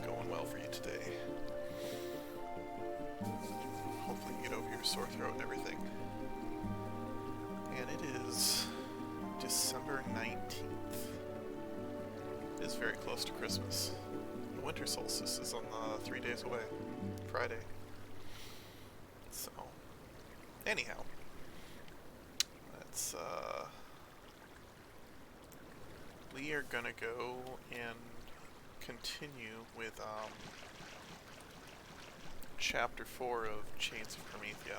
going well for you today. Hopefully you get over your sore throat and everything. And it is December 19th. It is very close to Christmas. The winter solstice is on 3 days away. Friday. So, anyhow. Let's, we are gonna go and continue with, Chapter 4 of Chains of Promethea.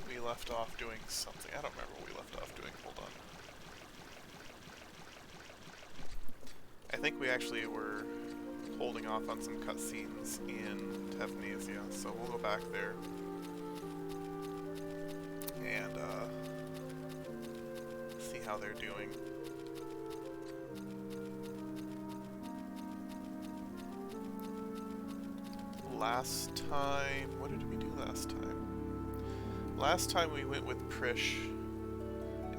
We left off doing something. I don't remember what we left off doing. Hold on. I think we actually were holding off on some cutscenes in Tephnasia, so we'll go back there and see how they're doing. Last time... what did we do last time? Last time we went with Prish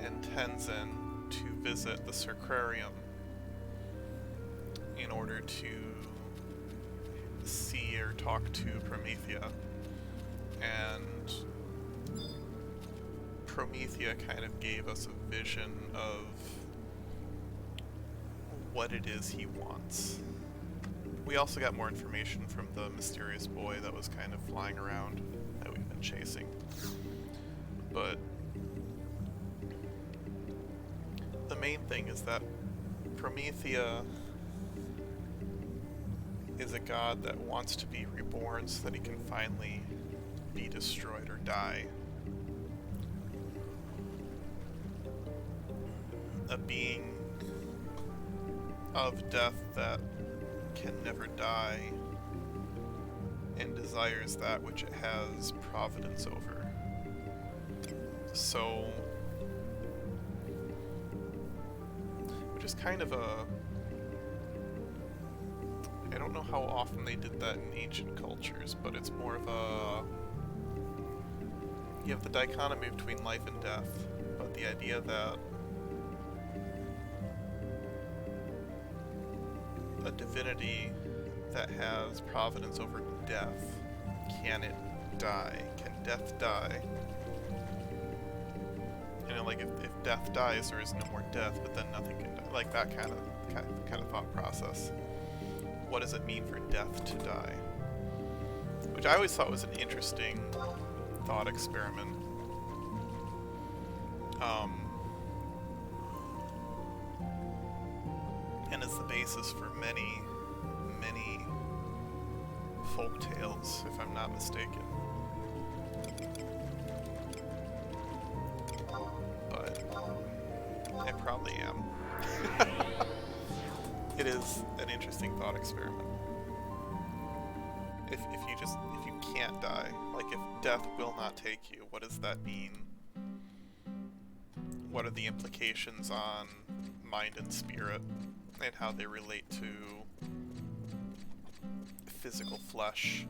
and Tenzin to visit the Cercarium in order to see or talk to Promethea. And Promethea kind of gave us a vision of what it is he wants. We also got more information from the mysterious boy that was kind of flying around that we've been chasing. But the main thing is that Promethea is a god that wants to be reborn so that he can finally be destroyed or die. A being of death that can never die and desires that which it has providence over. So, which is kind of a... I don't know how often they did that in ancient cultures, but it's more of a... You have the dichotomy between life and death, but the idea that a divinity that has providence over death, can it die? Can death die? You know, like if death dies, there is no more death, but then nothing can die. Like that kind of thought process. What does it mean for death to die? Which I always thought was an interesting thought experiment. And is the basis for many, many folk tales, if I'm not mistaken. But I probably am. It is an interesting thought experiment. If you can't die, like if death will not take you, what does that mean? What are the implications on mind and spirit, and how they relate to physical flesh?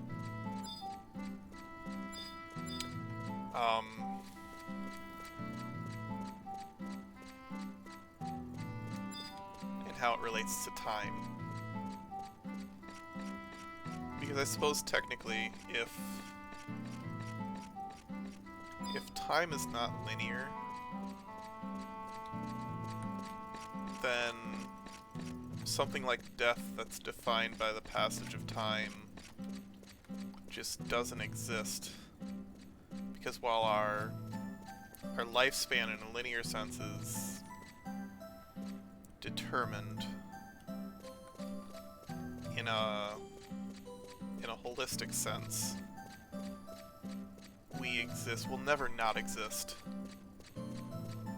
And how it relates to time. Because I suppose technically, if time is not linear, then something like death that's defined by the passage of time just doesn't exist. Because while our lifespan in a linear sense is determined, in a holistic sense, we exist. We'll never not exist.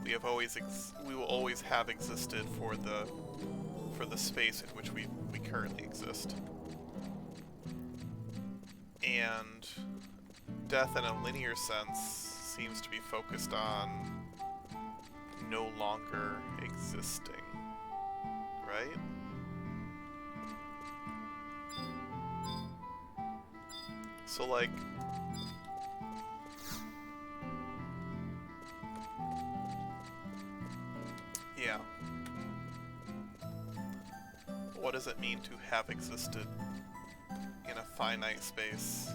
We will always have existed for the space in which we currently exist. And death in a linear sense seems to be focused on no longer existing, right? So like, yeah. What does it it mean to have existed in a finite space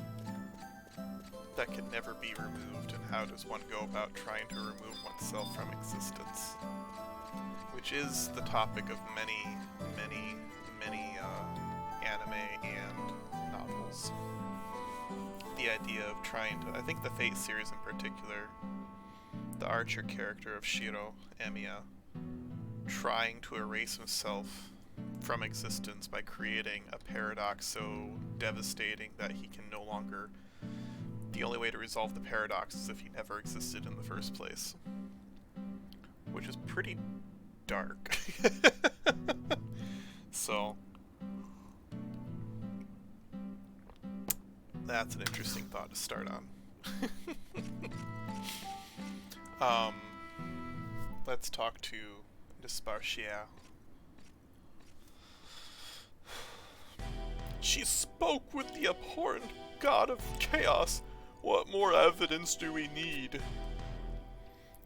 that can never be removed, and how does one go about trying to remove oneself from existence? Which is the topic of many, many, many anime and novels. The idea of trying to, I think the Fate series in particular, the archer character of Shiro, Emiya, trying to erase himself from existence by creating a paradox so devastating that he can no longer... The only way to resolve the paradox is if he never existed in the first place. Which is pretty dark. So... that's an interesting thought to start on. Let's talk to Desparcier. She spoke with the abhorrent god of chaos. What more evidence do we need?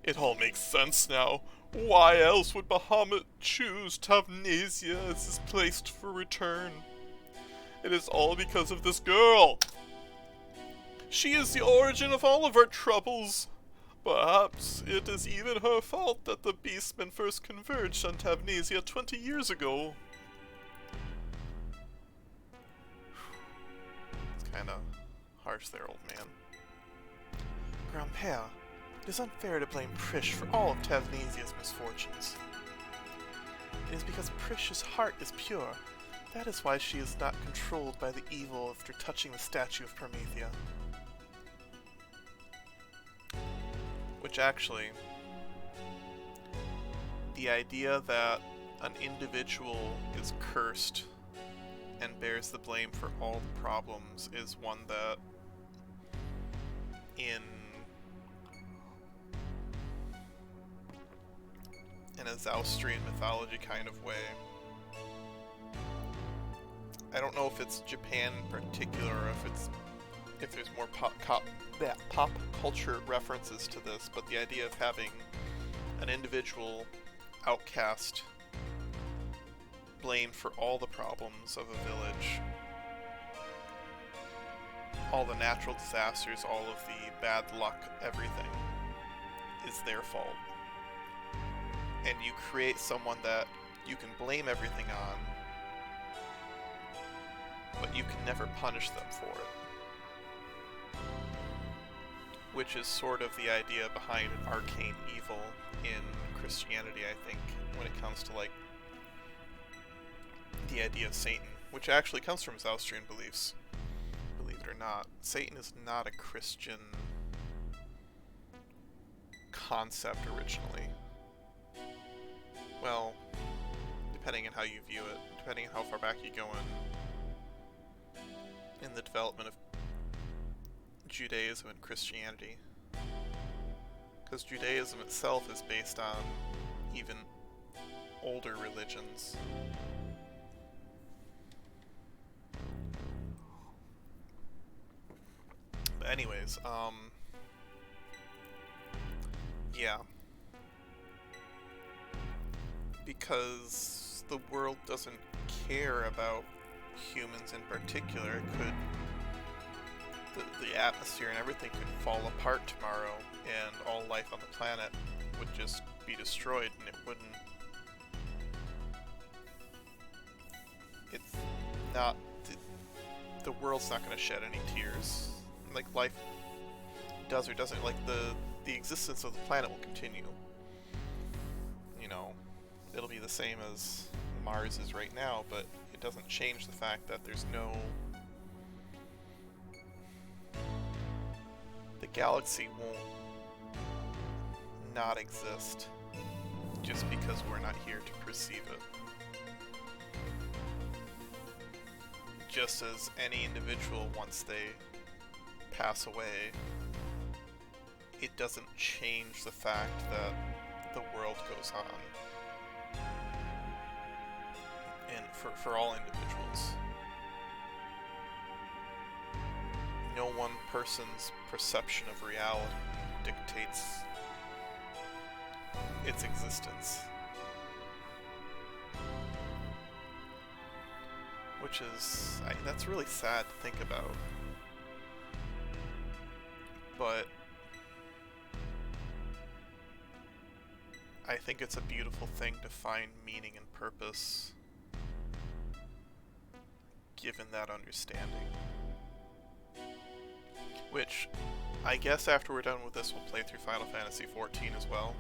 It all makes sense now. Why else would Bahamut choose Tavnesia as his place for return? It is all because of this girl. She is the origin of all of our troubles. Perhaps it is even her fault that the beastmen first converged on Tavnesia 20 years ago. It's kinda harsh there, old man. Grandpère, it is unfair to blame Prish for all of Tavnesia's misfortunes. It is because Prish's heart is pure. That is why she is not controlled by the evil after touching the statue of Promethea. Which actually, the idea that an individual is cursed and bears the blame for all the problems is one that, in a Zaustrian mythology kind of way, I don't know if it's Japan in particular, or if there's more pop culture references to this, but the idea of having an individual outcast blamed for all the problems of a village, all the natural disasters, all of the bad luck, everything is their fault. And you create someone that you can blame everything on, but you can never punish them for it. Which is sort of the idea behind an arcane evil in Christianity, I think, when it comes to, like, the idea of Satan, which actually comes from Zaustrian beliefs, believe it or not. Satan is not a Christian concept originally. Well, depending on how you view it, depending on how far back you go in the development of Judaism and Christianity. Because Judaism itself is based on even older religions. But anyways, yeah. Because the world doesn't care about humans in particular. It could... The atmosphere and everything could fall apart tomorrow, and all life on the planet would just be destroyed, and it wouldn't... It's not... The world's not going to shed any tears. Like, life does or doesn't. Like, the existence of the planet will continue. You know, it'll be the same as Mars is right now, but it doesn't change the fact that there's no... The galaxy won't not exist just because we're not here to perceive it. Just as any individual, once they pass away, it doesn't change the fact that the world goes on. And for all individuals. No one person's perception of reality dictates its existence. which is, that's really sad to think about. But I think it's a beautiful thing to find meaning and purpose given that understanding. Which, I guess after we're done with this, we'll play through Final Fantasy XIV as well.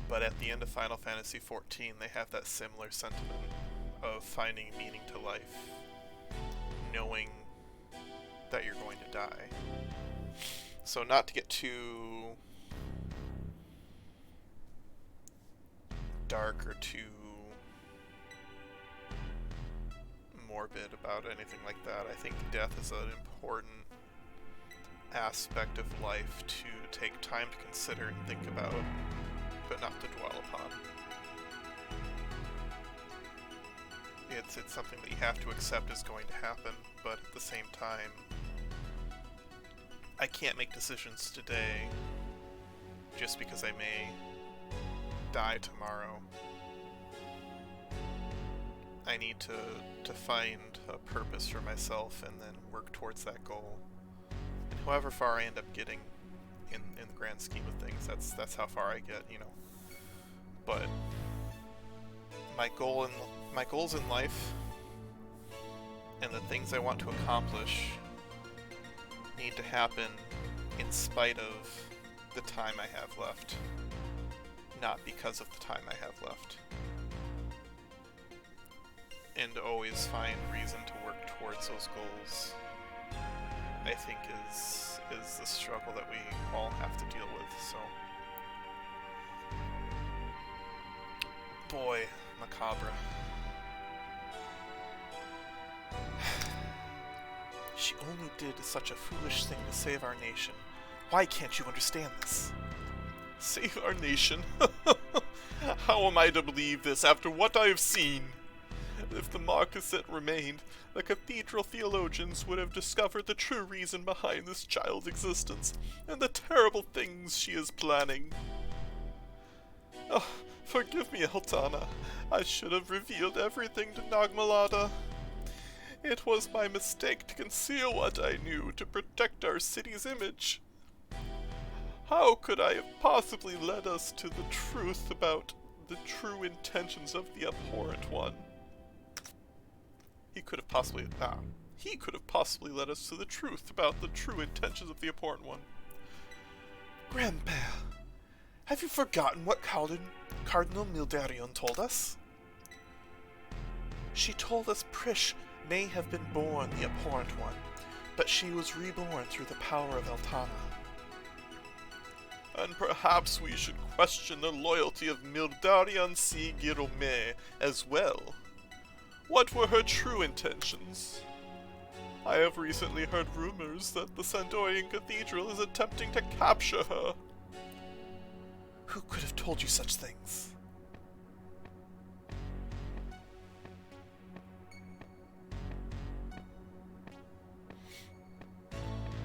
But at the end of Final Fantasy XIV, they have that similar sentiment of finding meaning to life, knowing that you're going to die. So not to get too dark or too morbid about anything like that, I think death is an important aspect of life to take time to consider and think about, but not to dwell upon. It's something that you have to accept is going to happen, but at the same time, I can't make decisions today just because I may die tomorrow. I need to find a purpose for myself and then work towards that goal. And however far I end up getting in the grand scheme of things, that's how far I get, you know. But my goals in life and the things I want to accomplish need to happen in spite of the time I have left, not because of the time I have left. And to always find reason to work towards those goals, I think is the struggle that we all have to deal with, so. Boy, Macabre. She only did such a foolish thing to save our nation. Why can't you understand this? Save our nation? How am I to believe this after what I have seen? If the Marquisate remained, the cathedral theologians would have discovered the true reason behind this child's existence, and the terrible things she is planning. Oh, forgive me, Eltana. I should have revealed everything to Nagmalada. It was my mistake to conceal what I knew to protect our city's image. How could I have possibly led us to the truth about the true intentions of the abhorrent one? He could have possibly led us to the truth about the true intentions of the abhorrent one. Grandpère, have you forgotten what Cardinal Mildarion told us? She told us Prish may have been born the abhorrent one, but she was reborn through the power of Eltana. And perhaps we should question the loyalty of Mildarion C. Girome as well. What were her true intentions? I have recently heard rumors that the Sandorian Cathedral is attempting to capture her. Who could have told you such things?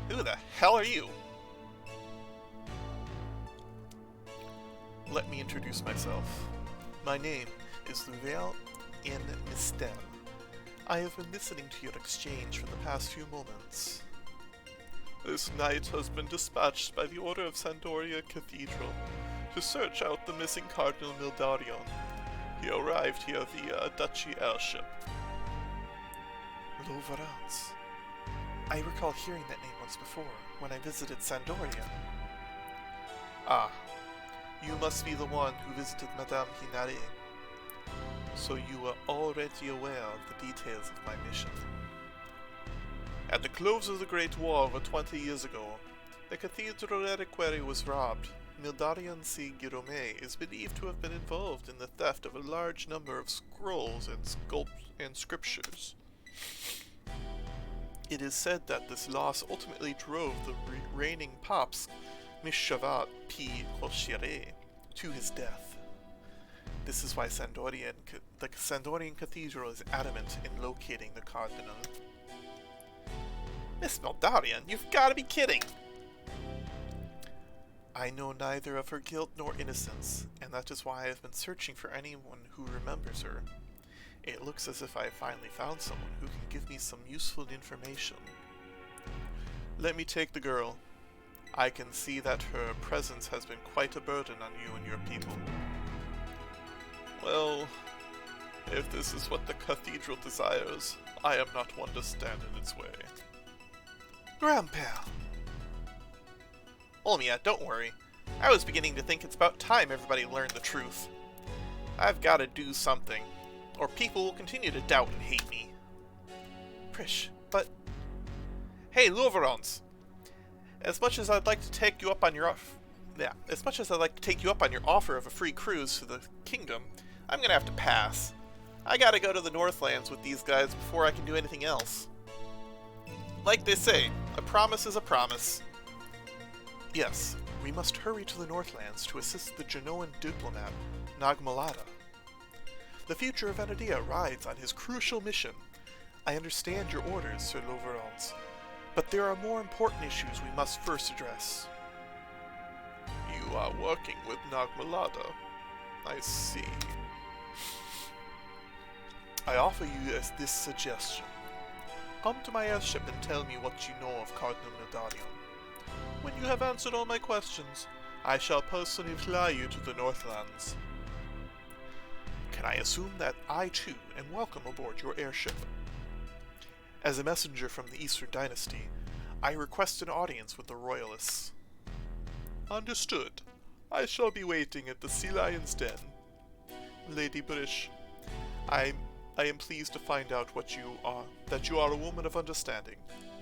Who the hell are you? Let me introduce myself. My name is Louvel in Mistel. I have been listening to your exchange for the past few moments. This knight has been dispatched by the Order of Sandoria Cathedral to search out the missing Cardinal Mildarion. He arrived here via a duchy airship. Lovarance. I recall hearing that name once before, when I visited Sandoria. Ah, you must be the one who visited Madame Hinare. So you are already aware of the details of my mission. At the close of the Great War over 20 years ago, the cathedral reliquary was robbed. Mildarion C. Girome is believed to have been involved in the theft of a large number of scrolls and scriptures. It is said that this loss ultimately drove the reigning Paps, Mishavat P. Rochire, to his death. This is why the Sandorian Cathedral is adamant in locating the Cardinal. Miss Mildarion, you've got to be kidding! I know neither of her guilt nor innocence, and that is why I have been searching for anyone who remembers her. It looks as if I have finally found someone who can give me some useful information. Let me take the girl. I can see that her presence has been quite a burden on you and your people. Well, if this is what the cathedral desires, I am not one to stand in its way. Grandpa! Olmia, don't worry. I was beginning to think it's about time everybody learned the truth. I've got to do something, or people will continue to doubt and hate me. Prish, but... Hey, Louverons! As much as I'd like to take you up on your offer of a free cruise to the kingdom, I'm gonna have to pass. I gotta go to the Northlands with these guys before I can do anything else. Like they say, a promise is a promise. Yes, we must hurry to the Northlands to assist the Genoan diplomat, Nagmalada. The future of Anadia rides on his crucial mission. I understand your orders, Sir Louverons, but there are more important issues we must first address. You are working with Nagmalada. I see. I offer you this suggestion. Come to my airship and tell me what you know of Cardinal Nadarion. When you have answered all my questions, I shall personally fly you to the Northlands. Can I assume that I, too, am welcome aboard your airship? As a messenger from the Eastern Dynasty, I request an audience with the Royalists. Understood. I shall be waiting at the Sea Lion's Den. Lady Brish, I am pleased to find out that you are a woman of understanding.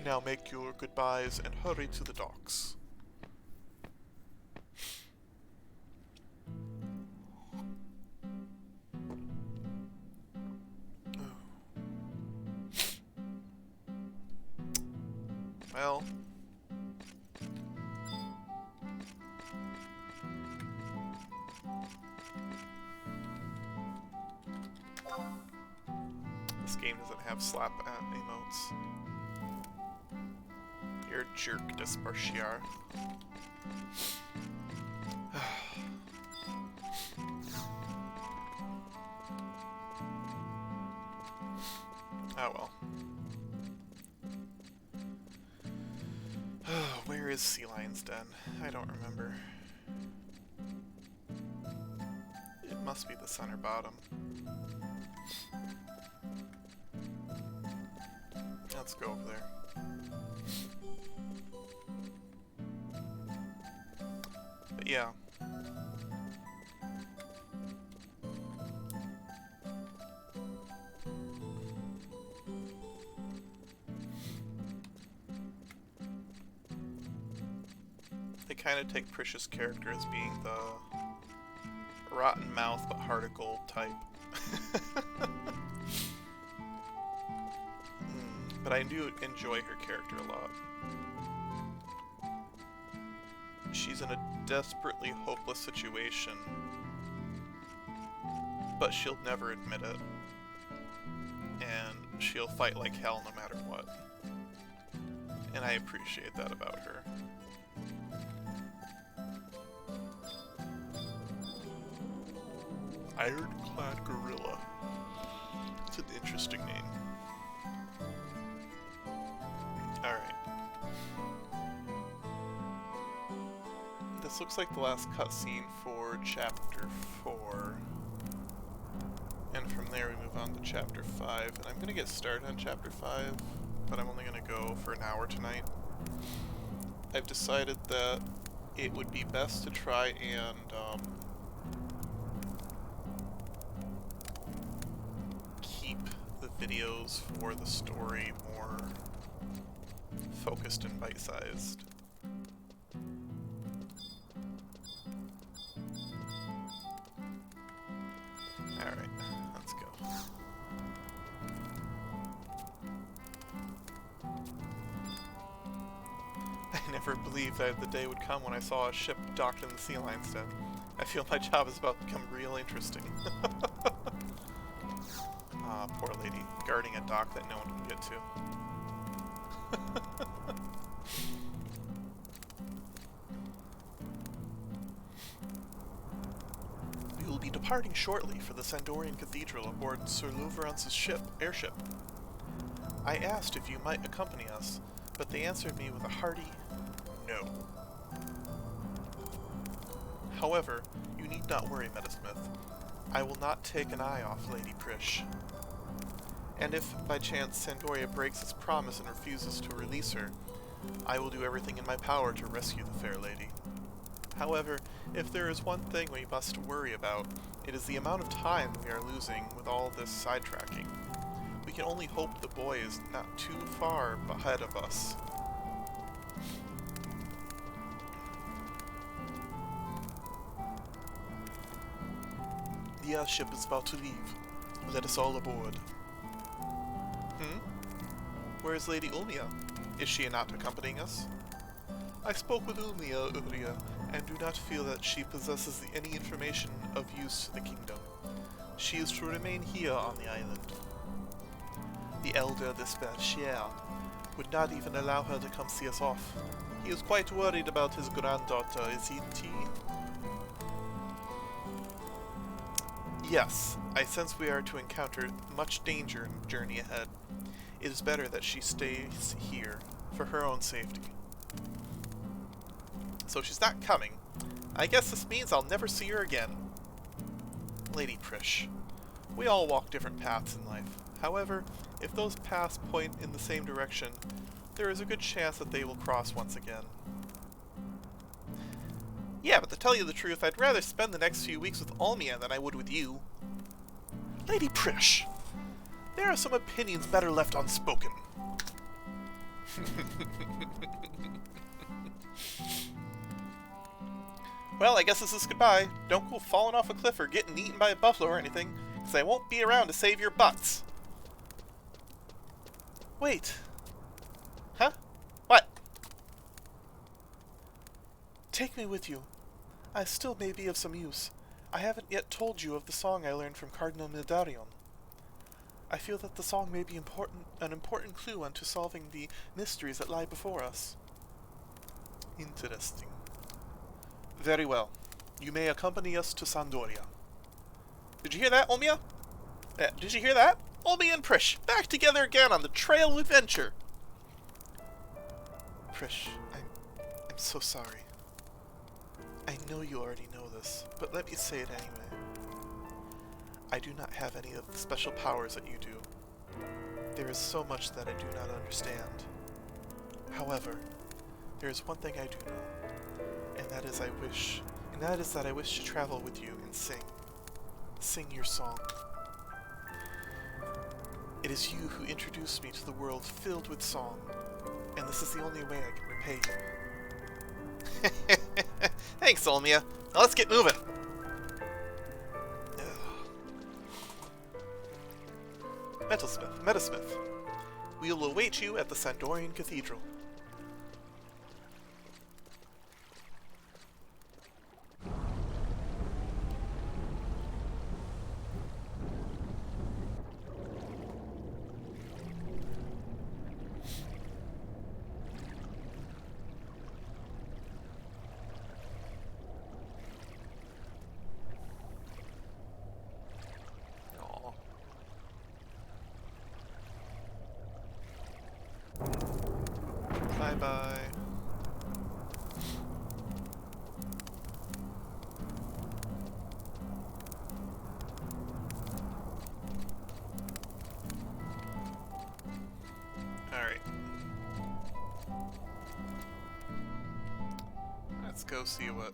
Now make your goodbyes and hurry to the docks. Well... This game doesn't have slap emotes. You're a jerk, Dispartiar. Oh well. Where is Sea Lion's Den? I don't remember. It must be the center bottom. Let's go over there. But yeah. They kind of take Precious' character as being the rotten mouth but heart of gold type. But I do enjoy her character a lot. She's in a desperately hopeless situation, but she'll never admit it. And she'll fight like hell no matter what. And I appreciate that about her. Ironclad Gorilla. It's an interesting name. Alright. This looks like the last cutscene for Chapter 4. And from there we move on to Chapter 5. And I'm gonna get started on Chapter 5, but I'm only gonna go for an hour tonight. I've decided that it would be best to try and keep the videos for the story more focused and bite-sized. Alright, let's go. I never believed that the day would come when I saw a ship docked in the Sea Lion's Den. I feel my job is about to become real interesting. Ah, poor lady, guarding a dock that no one can get to. will be departing shortly for the Sandorian Cathedral aboard Sir Louverance's airship. I asked if you might accompany us, but they answered me with a hearty no. However, you need not worry, Metasmith. I will not take an eye off Lady Prish. And if, by chance, Sandoria breaks its promise and refuses to release her, I will do everything in my power to rescue the fair lady. However, if there is one thing we must worry about, it is the amount of time we are losing with all this sidetracking. We can only hope the boy is not too far ahead of us. The airship is about to leave. Let us all aboard. Where is Lady Ulmia? Is she not accompanying us? I spoke with Ulmia earlier, and do not feel that she possesses any information of use to the kingdom. She is to remain here on the island. The elder Desperchier would not even allow her to come see us off. He is quite worried about his granddaughter, isn't he? Yes, I sense we are to encounter much danger in the journey ahead. It is better that she stays here, for her own safety. So she's not coming. I guess this means I'll never see her again. Lady Prish. We all walk different paths in life. However, if those paths point in the same direction, there is a good chance that they will cross once again. Yeah, but to tell you the truth, I'd rather spend the next few weeks with Ulmia than I would with you. Lady Prish, there are some opinions better left unspoken. Well, I guess this is goodbye. Don't go falling off a cliff or getting eaten by a buffalo or anything, because I won't be around to save your butts. Wait. Huh? What? Take me with you. I still may be of some use. I haven't yet told you of the song I learned from Cardinal Mildarion. I feel that the song may be an important clue unto solving the mysteries that lie before us. Interesting. Very well. You may accompany us to Sandoria. Did you hear that, Ulmia? Did you hear that? Ulmia and Prish, back together again on the trail of adventure. Prish, I'm so sorry. I know you already know this, but let me say it anyway. I do not have any of the special powers that you do. There is so much that I do not understand. However, there is one thing I do know, and that is that I wish to travel with you and sing your song. It is you who introduced me to the world filled with song, and this is the only way I can repay you. Thanks, Ulmia. Now let's get moving. Metasmith, we will await you at the Sandorian Cathedral. Bye-bye. Alright. Let's go see what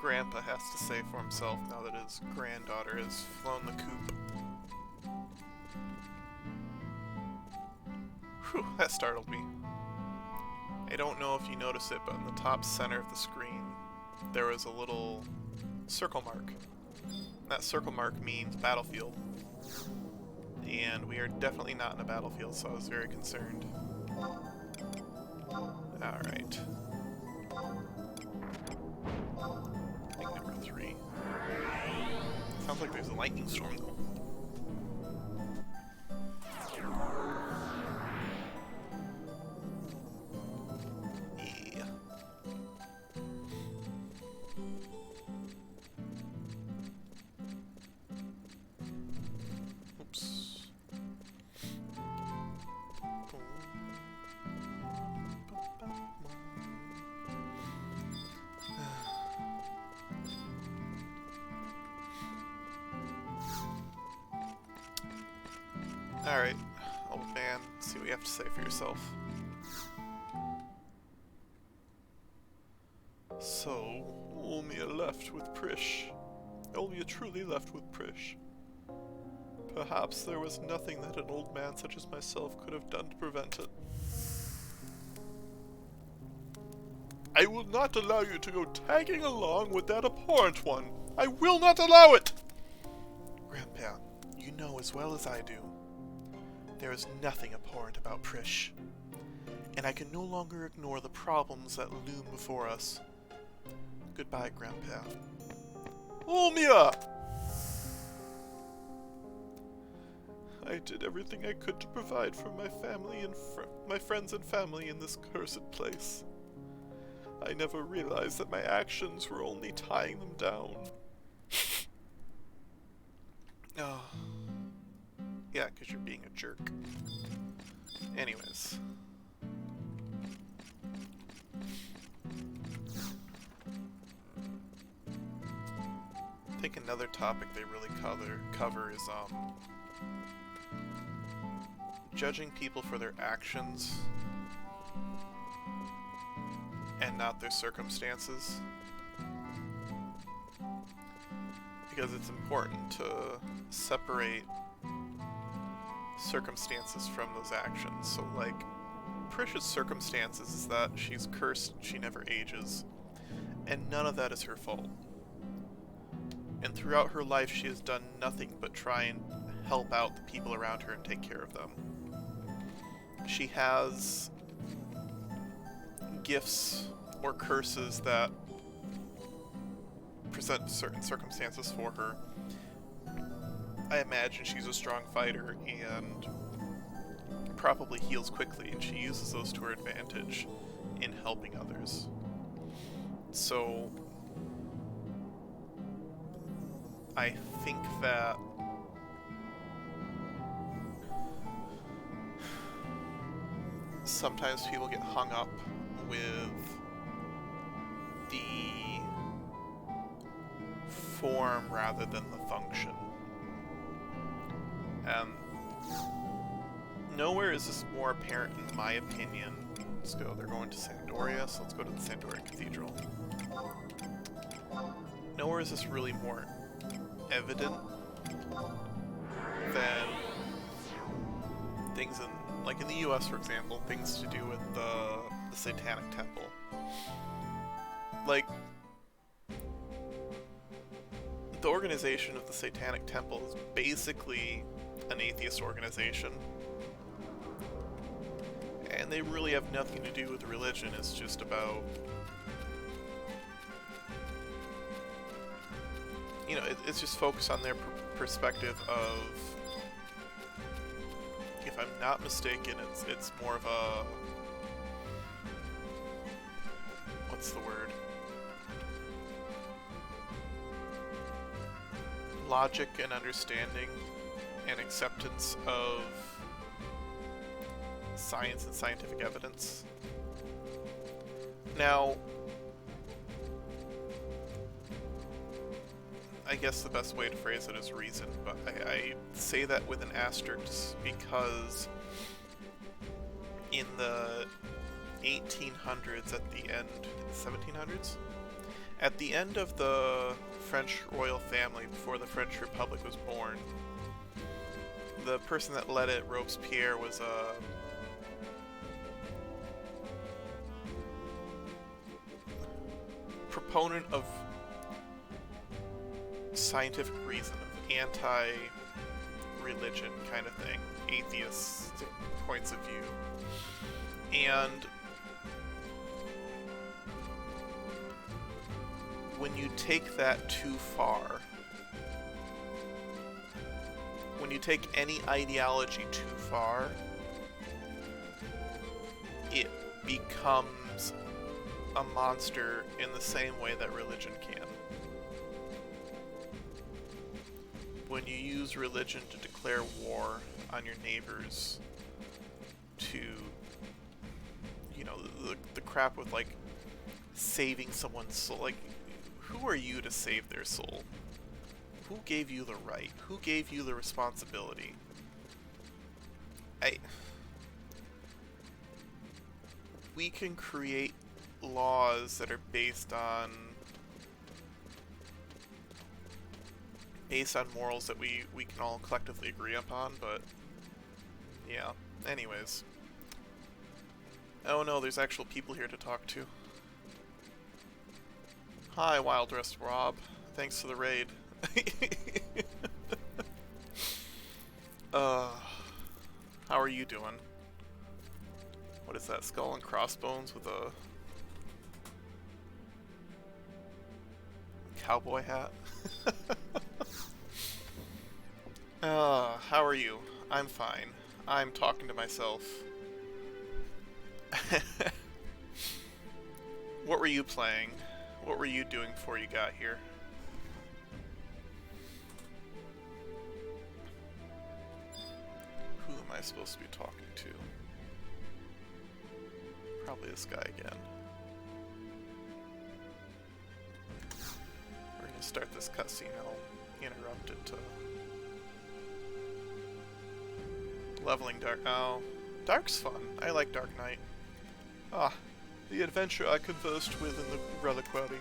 Grandpa has to say for himself now that his granddaughter has flown the coop. Whew, that startled me. I don't know if you noticed it, but in the top center of the screen, there was a little circle mark. That circle mark means battlefield. And we are definitely not in a battlefield, so I was very concerned. Alright. I think number 3. Sounds like there's a lightning storm, though. Alright, old man, see what you have to say for yourself. So, Olmia left with Prish. Olmia truly left with Prish. Perhaps there was nothing that an old man such as myself could have done to prevent it. I will not allow you to go tagging along with that abhorrent one. I will not allow it! Grandpa, you know as well as I do. There is nothing abhorrent about Prish, and I can no longer ignore the problems that loom before us. Goodbye, Grandpa. Olmia! I did everything I could to provide for my family and my friends and family in this cursed place. I never realized that my actions were only tying them down. Oh. Yeah, because you're being a jerk. Anyways. I think another topic they really cover is, judging people for their actions and not their circumstances. Because it's important to separate circumstances from those actions. So, like, Prish's circumstances is that she's cursed, she never ages, and none of that is her fault. And throughout her life, she has done nothing but try and help out the people around her and take care of them. She has gifts or curses that present certain circumstances for her. I imagine she's a strong fighter and probably heals quickly, and she uses those to her advantage in helping others. So I think that sometimes people get hung up with the form rather than the function. And nowhere is this more apparent in my opinion. Let's go, they're going to Sandoria, so let's go to the Sandoria Cathedral. Nowhere is this really more evident than things in, like in the US, for example, things to do with the Satanic Temple. Like, the organization of the Satanic Temple is basically an atheist organization. And they really have nothing to do with religion. It's just about, you know, it's just focused on their perspective of, if I'm not mistaken, it's more of a, what's the word? Logic and understanding and acceptance of science and scientific evidence. Now, I guess the best way to phrase it is reason, but I say that with an asterisk because in the 1800s, at the end, 1700s? At the end of the French royal family, before the French Republic was born, the person that led it, Robespierre, was a proponent of scientific reason, of anti-religion kind of thing, atheistic points of view. And when you take that too far, when you take any ideology too far, it becomes a monster in the same way that religion can. When you use religion to declare war on your neighbors, to, you know, the crap with, like, saving someone's soul, like, who are you to save their soul? Who gave you the right? Who gave you the responsibility? I... We can create laws that are based on morals that we can all collectively agree upon, but yeah. Anyways. Oh no, there's actual people here to talk to. Hi, Wild Dressed Rob. Thanks for the raid. How are you doing? What is that, skull and crossbones with a cowboy hat? How are you? I'm fine. I'm talking to myself. What were you playing? What were you doing before you got here? Who am I supposed to be talking to? Probably this guy again. We're gonna start this cutscene. I'll interrupt it to leveling dark. Oh, dark's fun. I like Dark Knight. Ah, the adventurer I conversed with in the reliquary.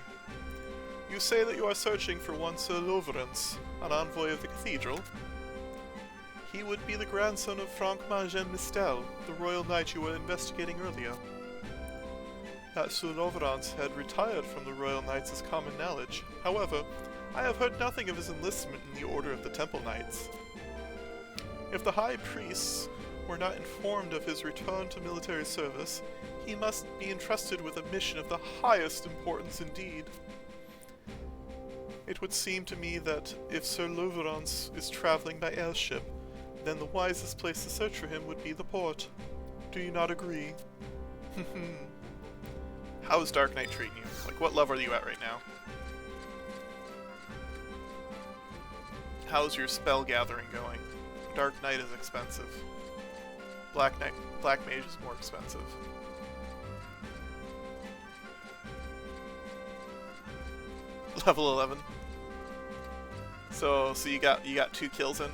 You say that you are searching for one Sir Lovrance, an envoy of the cathedral? He would be the grandson of Frank Margen Mistel, the royal knight you were investigating earlier. That Sir Lovrance had retired from the royal knights is common knowledge. However, I have heard nothing of his enlistment in the Order of the Temple Knights. If the High Priests were not informed of his return to military service, he must be entrusted with a mission of the highest importance indeed. It would seem to me that if Sir Lovrance is traveling by airship, then the wisest place to search for him would be the port. Do you not agree? How is Dark Knight treating you? Like, what level are you at right now? How's your spell gathering going? Dark Knight is expensive. Black Mage is more expensive. Level 11. So you got 2 kills in.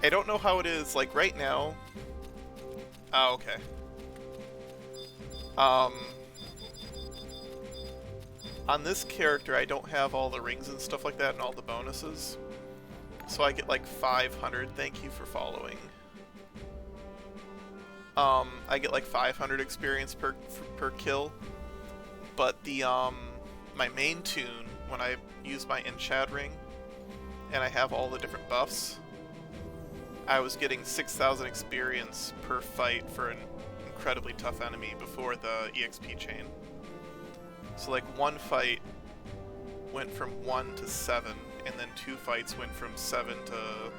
I don't know how it is like right now. Oh, okay. On this character, I don't have all the rings and stuff like that and all the bonuses. So I get like 500. Thank you for following. I get like 500 experience per kill. But the my main tune, when I use my enchant ring and I have all the different buffs, I was getting 6,000 experience per fight for an incredibly tough enemy before the EXP chain. So like one fight went from 1 to 7, and then 2 fights went from 7 to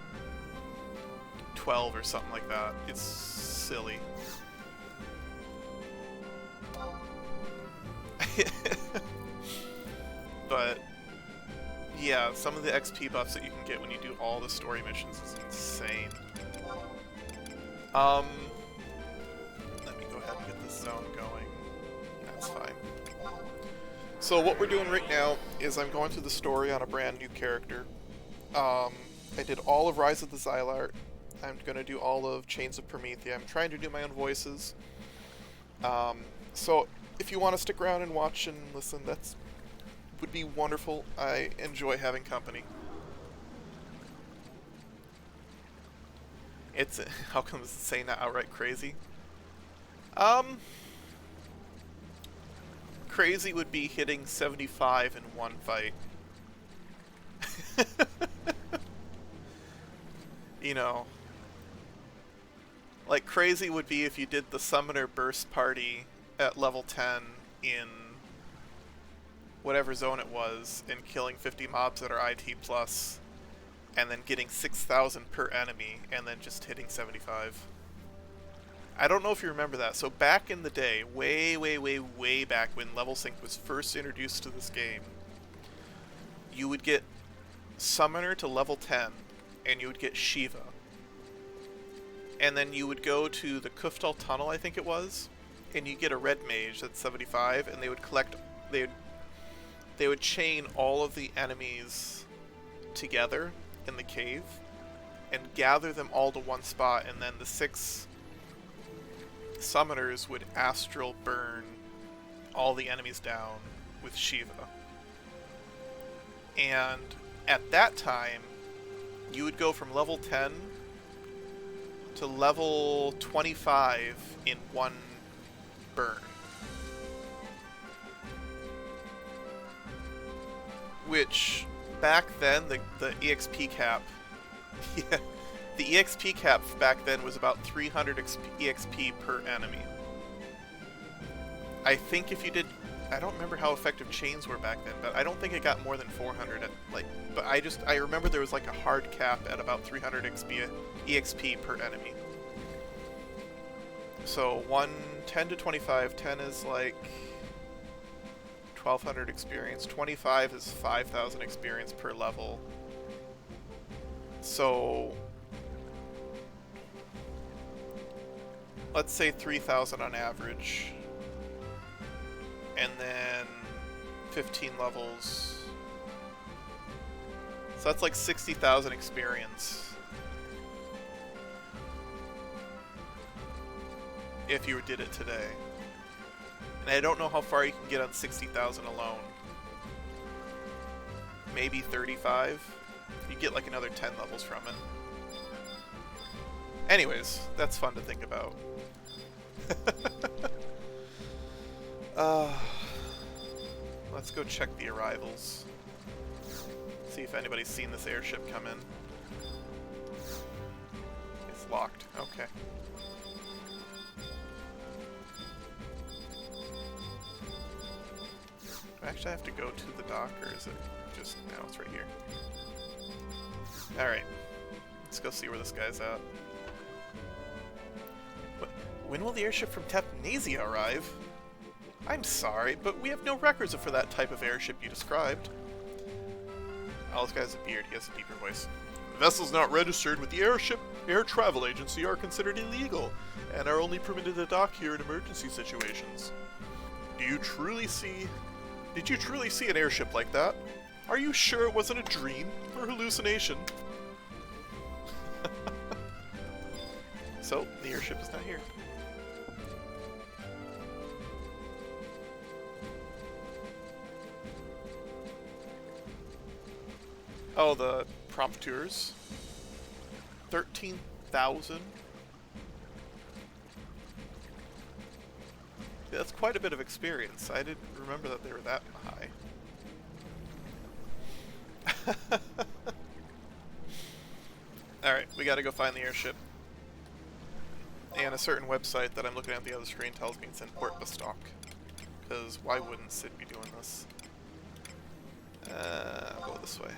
12 or something like that. It's silly. But yeah, some of the XP buffs that you can get when you do all the story missions is insane. Let me go ahead and get this zone going. That's fine. So what we're doing right now is I'm going through the story on a brand new character. I did all of Rise of the Xylart. I'm going to do all of Chains of Promethea. I'm trying to do my own voices. So if you want to stick around and watch and listen, that's would be wonderful. I enjoy having company. It's how come it's saying that outright crazy? Crazy would be hitting 75 in one fight. You know, like crazy would be if you did the Summoner Burst Party at level 10 in whatever zone it was, and killing 50 mobs that are IT+, and then getting 6,000 per enemy, and then just hitting 75. I don't know if you remember that. So back in the day, way back when Level Sync was first introduced to this game, you would get Summoner to level 10, and you would get Shiva. And then you would go to the Kuftal Tunnel, I think it was, and you get a Red Mage that's 75, and they would collect... They would chain all of the enemies together in the cave, and gather them all to one spot, and then the 6 summoners would astral burn all the enemies down with Shiva. And at that time, you would go from level 10 to level 25 in one burn. Which, back then, the EXP cap... yeah, the EXP cap back then was about 300 EXP per enemy. I think if you did... I don't remember how effective chains were back then, but I don't think it got more than 400 at, like... But I remember there was like a hard cap at about 300 EXP per enemy. So 10 to 25, 10 is like 1200 experience, 25 is 5000 experience per level. So let's say 3000 on average, and then 15 levels, so that's like 60,000 experience if you did it today. And I don't know how far you can get on 60,000 alone. Maybe 35. You get like another 10 levels from it. Anyways, that's fun to think about. Let's go check the arrivals. See if anybody's seen this airship come in. It's locked. Okay. Do I actually have to go to the dock, or is it just... no, it's right here. Alright. Let's go see where this guy's at. When will the airship from Tepnasia arrive? I'm sorry, but we have no records for that type of airship you described. Oh, this guy has a beard. He has a deeper voice. Vessels not registered with the air travel agency are considered illegal, and are only permitted to dock here in emergency situations. Did you truly see an airship like that? Are you sure it wasn't a dream or hallucination? So, the airship is not here. Oh, the prompteurs. 13,000? Yeah, that's quite a bit of experience. I didn't remember that they were that high. Alright, we gotta go find the airship. And a certain website that I'm looking at the other screen tells me it's in Port Bastock. Because why wouldn't Sid be doing this? I'll go this way.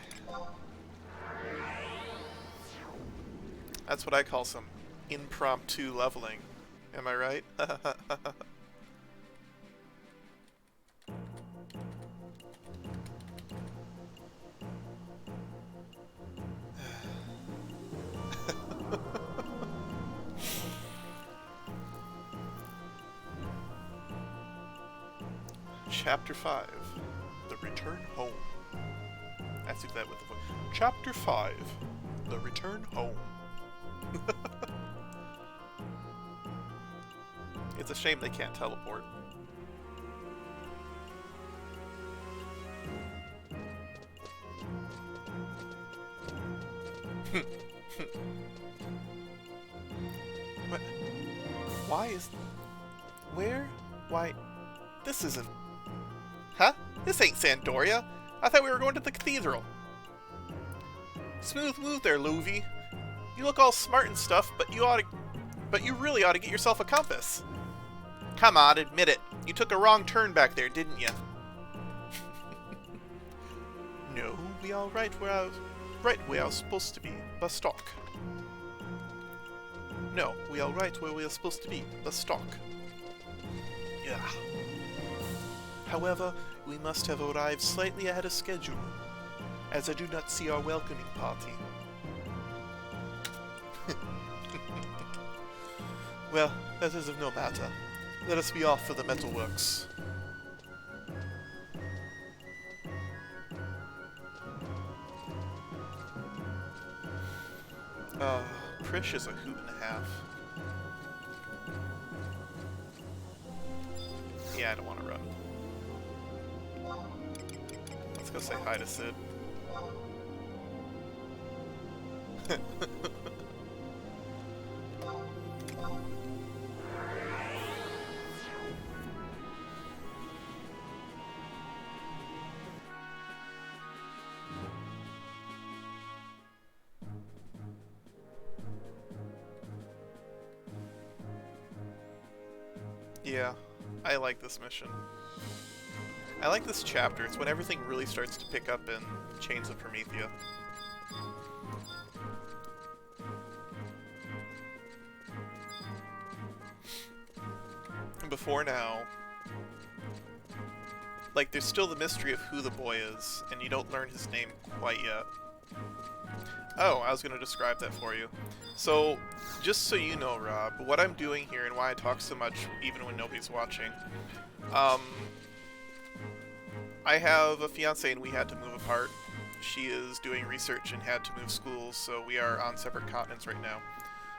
That's what I call some impromptu leveling. Am I right? Chapter 5, The Return Home. I have to do that with the voice. Chapter 5, The Return Home. It's a shame they can't teleport. What? Why is... Where? Why... This isn't... Huh? This ain't Sandoria. I thought we were going to the cathedral. Smooth move there, Louvie. You look all smart and stuff, but you really ought to get yourself a compass. Come on, admit it. You took a wrong turn back there, didn't you? No, we all right where I was supposed to be. Bastock. No, we all right where we are supposed to be. Bastock. Yeah. However, we must have arrived slightly ahead of schedule, as I do not see our welcoming party. Well, that is of no matter. Let us be off for the metalworks. Prish is a hoot and a half. Yeah, I don't want to run. Let's go say hi to Sid. Yeah, I like this mission. I like this chapter. It's when everything really starts to pick up in Chains of Promethea. Before now, like, there's still the mystery of who the boy is, and you don't learn his name quite yet. Oh, I was going to describe that for you. So, just so you know, Rob, what I'm doing here and why I talk so much even when nobody's watching, I have a fiancé and we had to move apart. She is doing research and had to move schools, so we are on separate continents right now.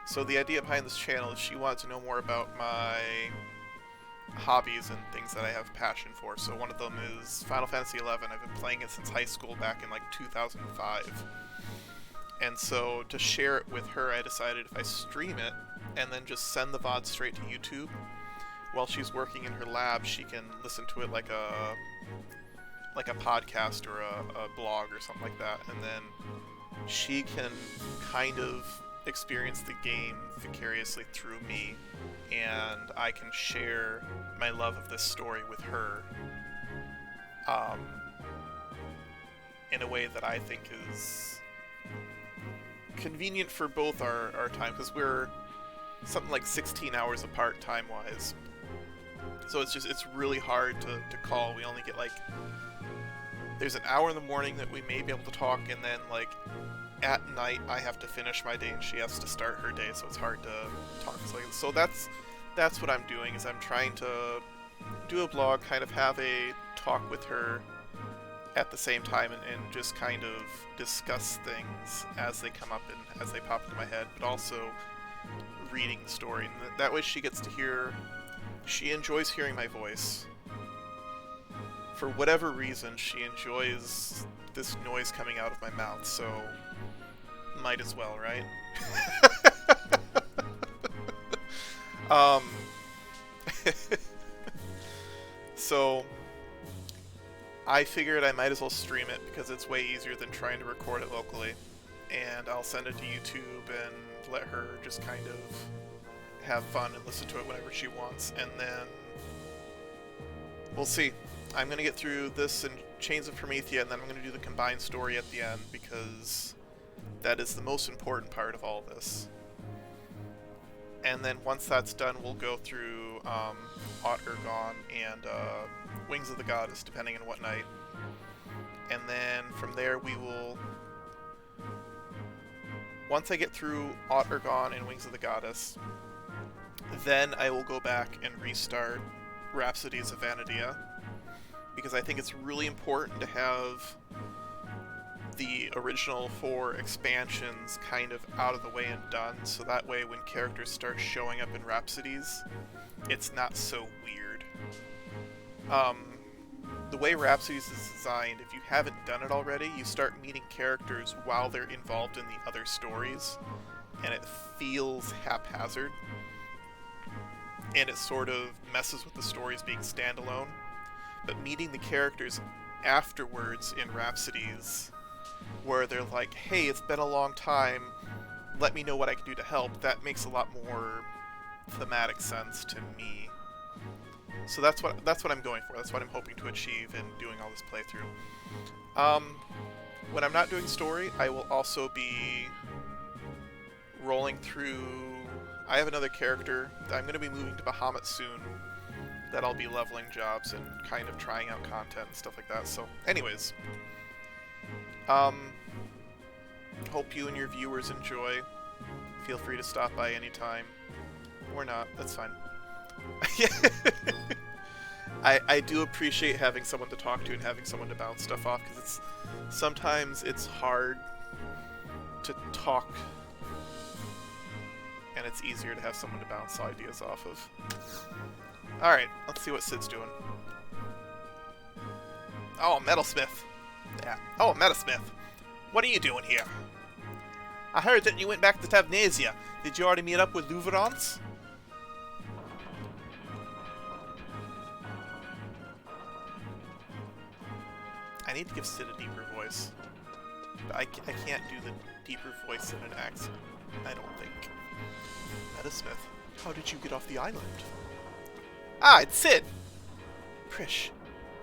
So the idea behind this channel is she wanted to know more about my hobbies and things that I have passion for. So one of them is Final Fantasy XI. I've been playing it since high school back in like 2005. And so to share it with her, I decided if I stream it and then just send the VOD straight to YouTube, while she's working in her lab, she can listen to it like a podcast or a blog or something like that, and then she can kind of experience the game vicariously through me, and I can share my love of this story with her in a way that I think is convenient for both our time, because we're something like 16 hours apart time-wise. So it's really hard to call. We only get like, there's an hour in the morning that we may be able to talk, and then like at night I have to finish my day and she has to start her day, so it's hard to talk. So that's what I'm doing, is I'm trying to do a blog, kind of have a talk with her at the same time, and just kind of discuss things as they come up and as they pop into my head, but also reading the story. And that way she gets to hear, she enjoys hearing my voice. For whatever reason, she enjoys this noise coming out of my mouth, so might as well, right? So I figured I might as well stream it because it's way easier than trying to record it locally. And I'll send it to YouTube and let her just kind of have fun and listen to it whenever she wants. And then we'll see. I'm going to get through this and Chains of Promethea, and then I'm going to do the combined story at the end, because that is the most important part of all this. And then once that's done, we'll go through Aut Urgon and Wings of the Goddess, depending on what night. And then from there we will... Once I get through Aut Urgon and Wings of the Goddess, then I will go back and restart Rhapsodies of Vanadia, because I think it's really important to have the original 4 expansions kind of out of the way and done, so that way when characters start showing up in Rhapsodies, it's not so weird. The way Rhapsodies is designed, if you haven't done it already, you start meeting characters while they're involved in the other stories, and it feels haphazard, and it sort of messes with the stories being standalone. But meeting the characters afterwards in Rhapsodies, where they're like, hey, it's been a long time, let me know what I can do to help, that makes a lot more thematic sense to me. So that's what I'm going for. That's what I'm hoping to achieve in doing all this playthrough. When I'm not doing story, I will also be rolling through... I have another character. I'm going to be moving to Bahamut soon, that I'll be leveling jobs and kind of trying out content and stuff like that. So anyways, hope you and your viewers enjoy. Feel free to stop by anytime, or not, that's fine. I do appreciate having someone to talk to and having someone to bounce stuff off, because sometimes it's hard to talk and it's easier to have someone to bounce ideas off of. Alright, let's see what Sid's doing. Oh, Metalsmith. Yeah. Oh, Metalsmith. What are you doing here? I heard that you went back to Tavnesia. Did you already meet up with Louverance? I need to give Sid a deeper voice. But I can't do the deeper voice in an accent, I don't think. Metasmith, how did you get off the island? Ah, it's Sid! Prish,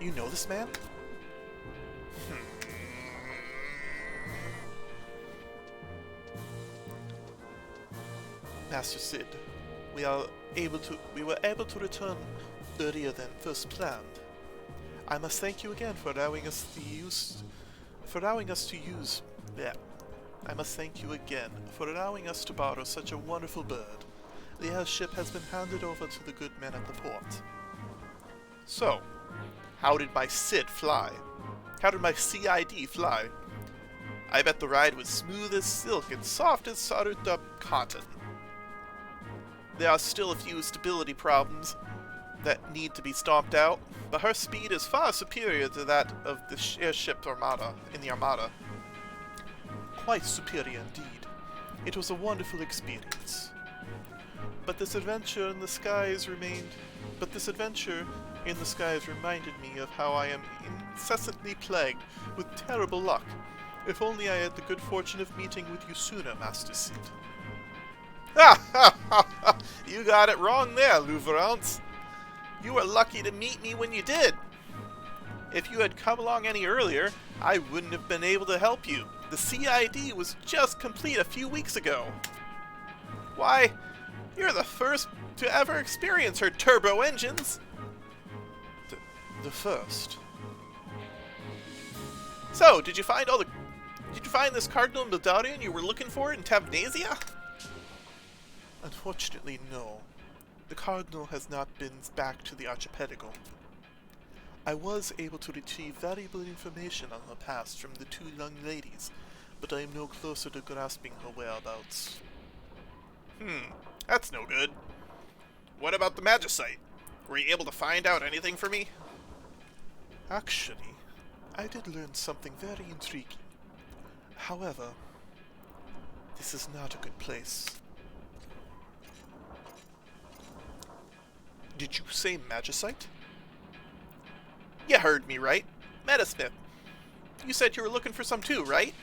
you know this man? Master Sid, we were able to return earlier than first planned. I must thank you again for allowing us to use. I must thank you again for allowing us to borrow such a wonderful bird. The airship has been handed over to the good men at the port. So, how did my Sid fly? How did my CID fly? I bet the ride was smooth as silk and soft as soldered up cotton. There are still a few stability problems that need to be stomped out, but her speed is far superior to that of the airship Armada in the Armada. Quite superior indeed. It was a wonderful experience. But this adventure in the skies reminded me of how I am incessantly plagued with terrible luck. If only I had the good fortune of meeting with you sooner, Master Sid. Ha! You got it wrong there, Louverance. You were lucky to meet me when you did. If you had come along any earlier, I wouldn't have been able to help you. The CID was just complete a few weeks ago. Why, you're the first to ever experience her turbo engines. The first. So, did you find this Cardinal Medallion you were looking for in Tavnesia? Unfortunately, no. The Cardinal has not been back to the archipelago. I was able to retrieve valuable information on her past from the two young ladies, but I am no closer to grasping her whereabouts. That's no good. What about the Magicite? Were you able to find out anything for me? Actually, I did learn something very intriguing. However, this is not a good place. Did you say Magicite? You heard me right. Metasmith. You said you were looking for some too, right?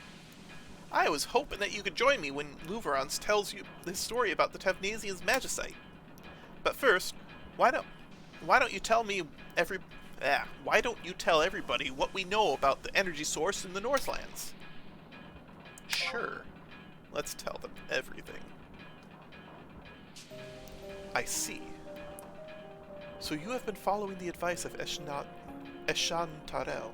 I was hoping that you could join me when Louverance tells you the story about the Tavnesian's Magicite. But first, why don't you tell everybody what we know about the energy source in the Northlands? Sure. Let's tell them everything. I see. So you have been following the advice of Eshan Tarel,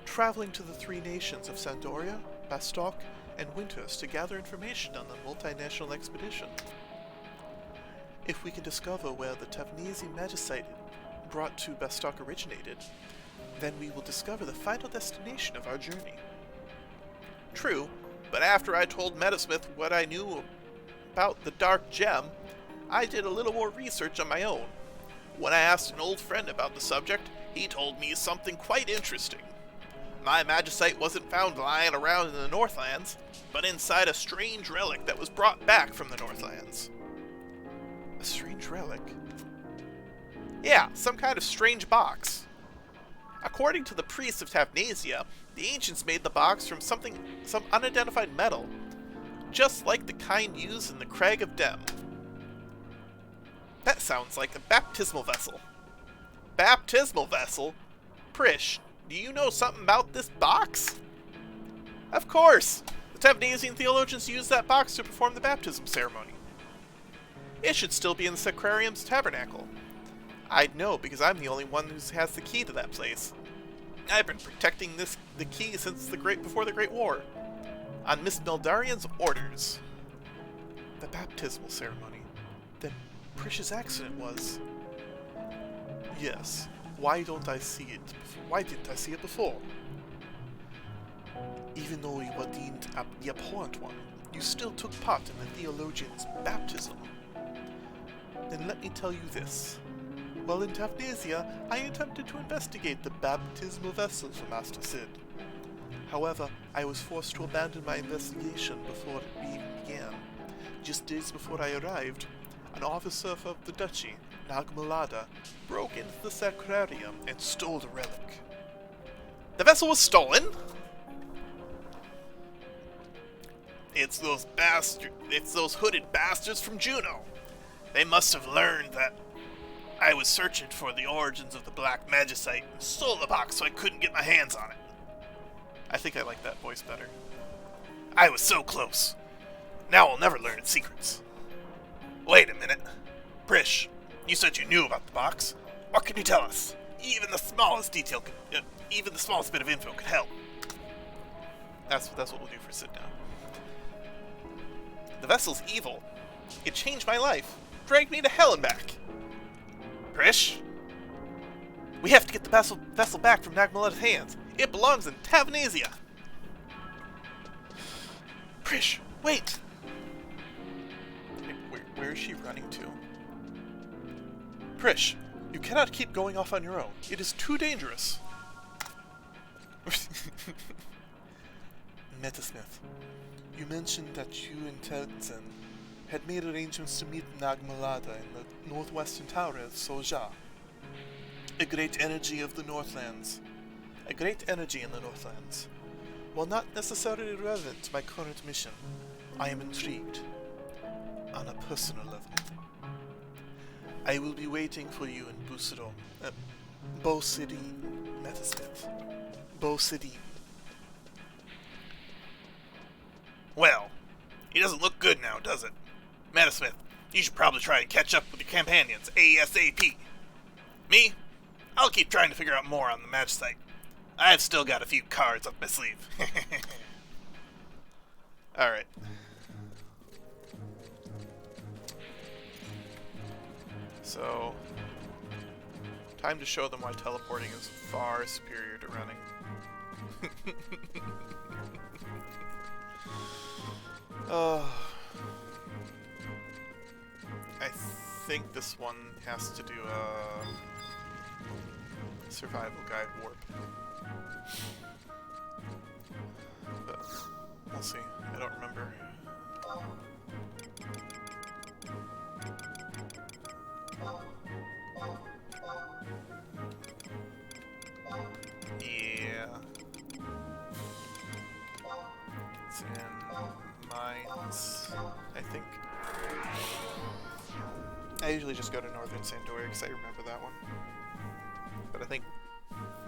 traveling to the three nations of Sandoria, Bastok, and Winters to gather information on the multinational expedition. If we can discover where the Tavnesian Magicite brought to Bastok originated, then we will discover the final destination of our journey. True, but after I told Metasmith what I knew about the Dark Gem, I did a little more research on my own. When I asked an old friend about the subject, he told me something quite interesting. My Magicite wasn't found lying around in the Northlands, but inside a strange relic that was brought back from the Northlands. A strange relic? Yeah, some kind of strange box. According to the priests of Tavnesia, the ancients made the box from some unidentified metal, just like the kind used in the Crag of Dem. That sounds like a baptismal vessel. Baptismal vessel? Prish, do you know something about this box? Of course! The Tavnesian theologians used that box to perform the baptism ceremony. It should still be in the Sacrarium's tabernacle. I'd know because I'm the only one who has the key to that place. I've been protecting the key since before the Great War, on Miss Meldarian's orders. The baptismal ceremony. Then Prish's accident was... Yes. Why didn't I see it before? Even though you were deemed the abhorrent one, you still took part in the theologian's baptism. Then let me tell you this. While in Tavnesia, I attempted to investigate the baptismal vessel for Master Sid. However, I was forced to abandon my investigation before it even began. Just days before I arrived, an officer of the duchy, Nagmalada, broke into the sacrarium and stole the relic. The vessel was stolen? It's those hooded bastards from Juno. They must have learned that I was searching for the origins of the Black Magicite and stole the box so I couldn't get my hands on it. I think I like that voice better. I was so close. Now I'll never learn its secrets. Wait a minute. Prish, you said you knew about the box. What can you tell us? Even the smallest detail even the smallest bit of info could help. That's what we'll do for Sid now. The vessel's evil. It changed my life. Dragged me to hell and back. Prish? We have to get the vessel back from Nagmalada's hands. It belongs in Tavnesia. Prish, wait! Where is she running to? Prish, you cannot keep going off on your own. It is too dangerous. Metasmith, you mentioned that you and Tenzin had made arrangements to meet Nagmalada in the northwestern tower of Soja. A great energy in the Northlands. While not necessarily relevant to my current mission, I am intrigued. On a personal level. I will be waiting for you in Bo-Sidim, Metasmith. Bo-Sidim. Well, he doesn't look good now, does it? Metasmith, you should probably try and catch up with your companions ASAP. Me? I'll keep trying to figure out more on the Magicite. I've still got a few cards up my sleeve. Alright. So, time to show them why teleporting is far superior to running. I think this one has to do a survival guide warp. But we'll see. I don't remember. Yeah. It's in mines, I think. I usually just go to Northern Sandoria because I remember that one. But I think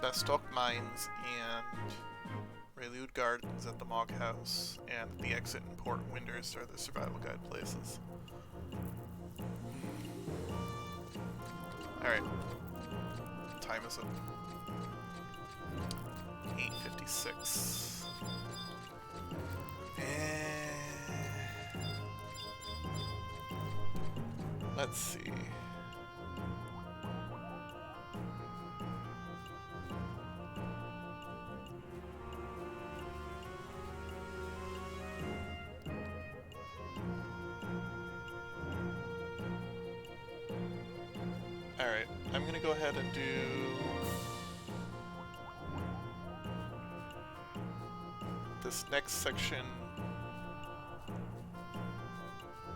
Bastok Mines and Prelude Gardens at the Mog House and the exit in Port Winders are the survival guide places. Alright. What time is it? 8:56. Let's see. Alright, I'm gonna go ahead and do this next section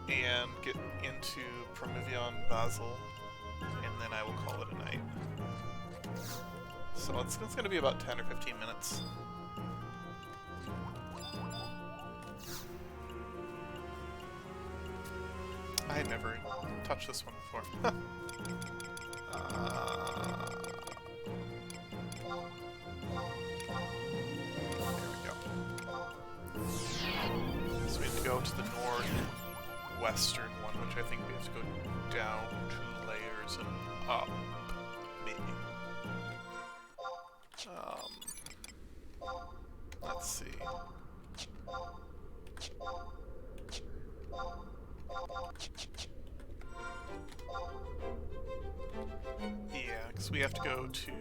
and get into Prometheon Basel, and then I will call it a night. So it's going to be about 10 or 15 minutes. I had never touched this one before. So we have to go to the northwestern one, which I think we have to go down 2 layers and up, maybe. Let's see. Yeah, because we have to go to...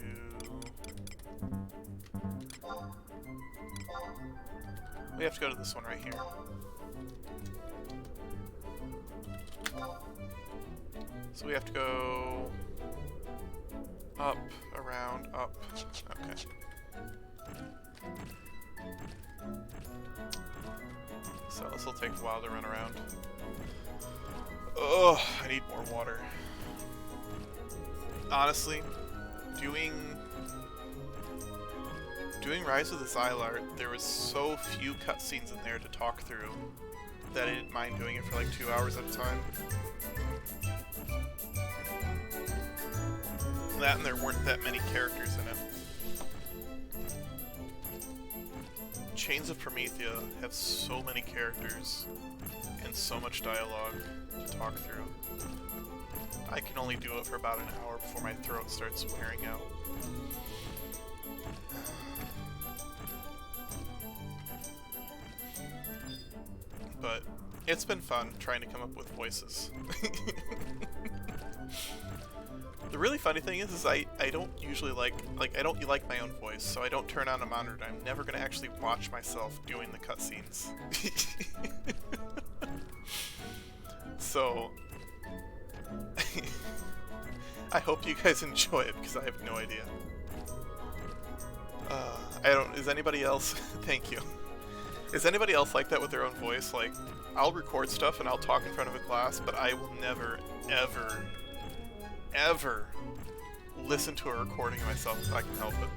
We have to go to this one right here. So we have to go up, around, up. Okay. So this will take a while to run around. Oh, I need more water. Honestly, doing Rise of the Xylart, there was so few cutscenes in there to talk through that I didn't mind doing it for like 2 hours at a time. That and there weren't that many characters in it. Chains of Promethea have so many characters and so much dialogue to talk through. I can only do it for about an hour before my throat starts wearing out. But it's been fun trying to come up with voices. The really funny thing is I don't usually like I don't like my own voice, so I don't turn on a monitor. I'm never gonna actually watch myself doing the cutscenes. So I hope you guys enjoy it because I have no idea. Is anybody else? Thank you. Is anybody else like that with their own voice? Like, I'll record stuff and I'll talk in front of a class, but I will never, ever, ever listen to a recording of myself if I can help it.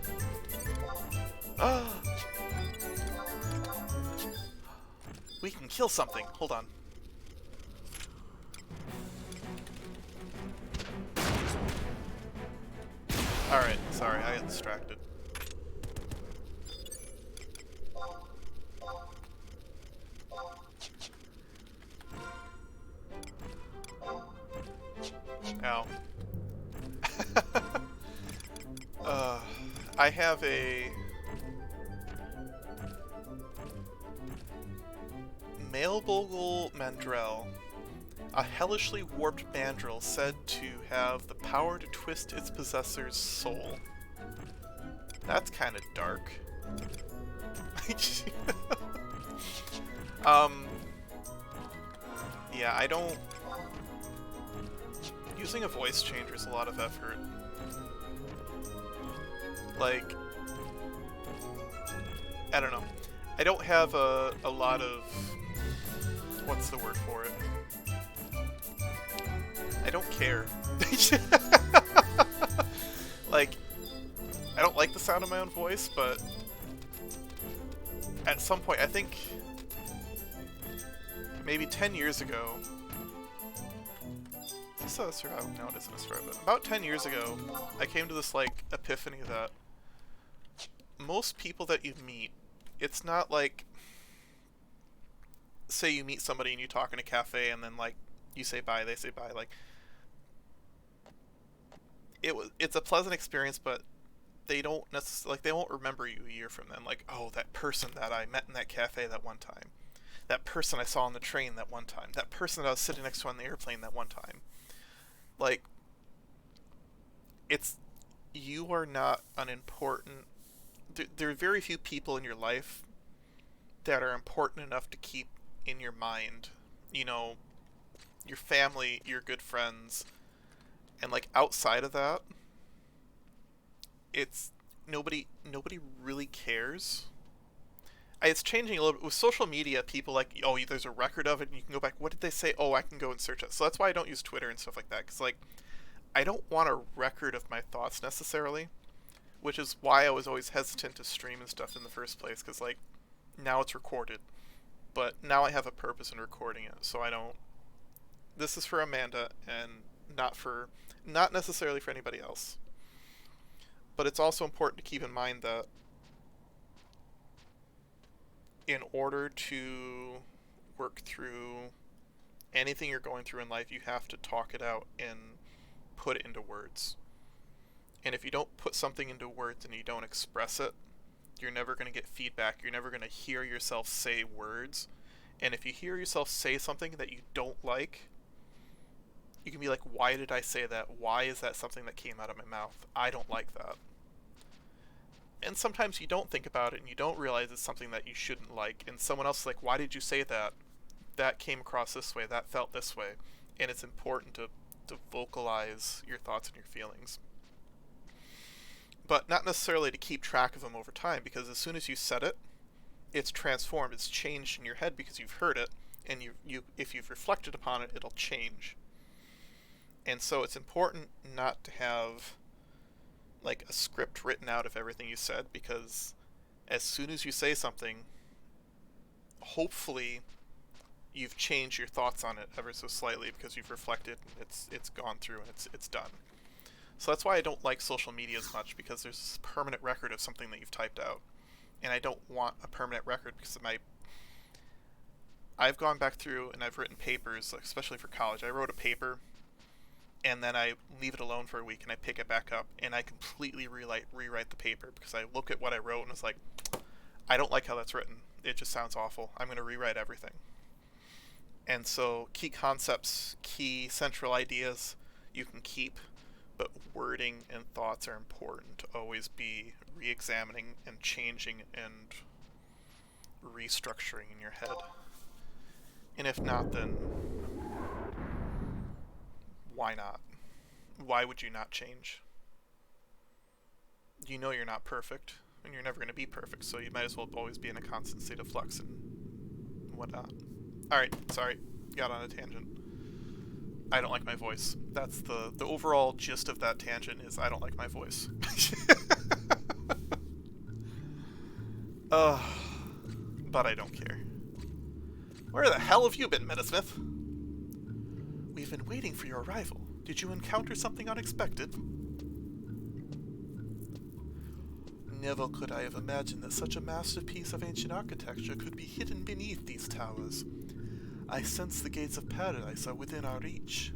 We can kill something. Hold on. Alright, sorry, I got distracted. Ow. I have a Malebogle Mandrel, a hellishly warped mandrill said to have the power to twist its possessor's soul. That's kind of dark. Yeah, I don't... Using a voice changer is a lot of effort. Like, I don't know. I don't have a lot of... What's the word for it? I don't care. Like, I don't like the sound of my own voice, but at some point, I think maybe 10 years ago, is this a story? No, it isn't a story, but about 10 years ago, I came to this, like, epiphany that most people that you meet, it's not like, say you meet somebody and you talk in a cafe and then, like, you say bye, they say bye, like, it's a pleasant experience, but they don't necessarily, like, they won't remember you a year from then, like, oh, that person that I met in that cafe that one time, that person I saw on the train that one time, that person that I was sitting next to on the airplane that one time. Like, you are not an important, there are very few people in your life that are important enough to keep in your mind. You know, your family, your good friends, and, like, outside of that, it's nobody really cares. It's changing a little bit with social media. People like, oh, there's a record of it and you can go back, what did they say? Oh, I can go and search it. So that's why I don't use Twitter and stuff like that, because, like, I don't want a record of my thoughts necessarily, which is why I was always hesitant to stream and stuff in the first place, because, like, now it's recorded, but now I have a purpose in recording it, so I don't, this is for Amanda and not necessarily for anybody else. But it's also important to keep in mind that in order to work through anything you're going through in life, you have to talk it out and put it into words. And if you don't put something into words and you don't express it, you're never going to get feedback. You're never going to hear yourself say words. And if you hear yourself say something that you don't like, you can be like, why did I say that? Why is that something that came out of my mouth? I don't like that. And sometimes you don't think about it and you don't realize it's something that you shouldn't like. And someone else is like, why did you say that? That came across this way. That felt this way. And it's important to to vocalize your thoughts and your feelings. But not necessarily to keep track of them over time, because as soon as you said it, it's transformed, it's changed in your head because you've heard it, and if you've reflected upon it, it'll change. And so it's important not to have like a script written out of everything you said, because as soon as you say something, hopefully you've changed your thoughts on it ever so slightly because you've reflected and it's gone through and it's done. So that's why I don't like social media as much, because there's this permanent record of something that you've typed out. And I don't want a permanent record because I've gone back through and I've written papers, especially for college. I wrote a paper and then I leave it alone for a week and I pick it back up and I completely rewrite the paper because I look at what I wrote and it's like, I don't like how that's written. It just sounds awful. I'm going to rewrite everything. And so key concepts, key central ideas you can keep, but wording and thoughts are important to always be re-examining and changing and restructuring in your head. And if not, then why not? Why would you not change? You know you're not perfect, and you're never going to be perfect, so you might as well always be in a constant state of flux and whatnot. Alright, sorry, got on a tangent. I don't like my voice. That's the overall gist of that tangent is I don't like my voice. But I don't care. Where the hell have you been, Metasmith? We've been waiting for your arrival. Did you encounter something unexpected? Never could I have imagined that such a masterpiece of ancient architecture could be hidden beneath these towers. I sense the gates of paradise are within our reach.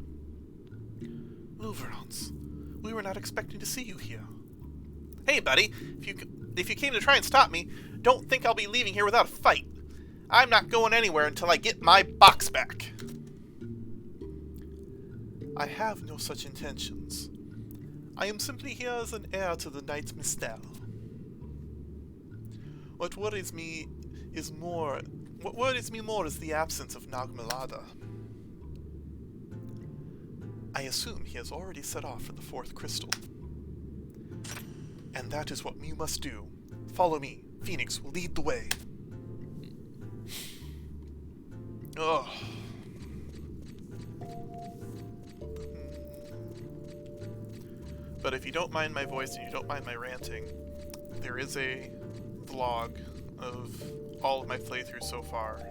Ouvrons, we were not expecting to see you here. Hey, buddy, if you came to try and stop me, don't think I'll be leaving here without a fight. I'm not going anywhere until I get my box back. I have no such intentions. I am simply here as an heir to the Knight Mistel. What worries me more is the absence of Nagmalada. I assume he has already set off for the fourth crystal. And that is what you must do. Follow me. Phoenix will lead the way. Ugh. But if you don't mind my voice and you don't mind my ranting, there is a vlog of all of my playthroughs so far.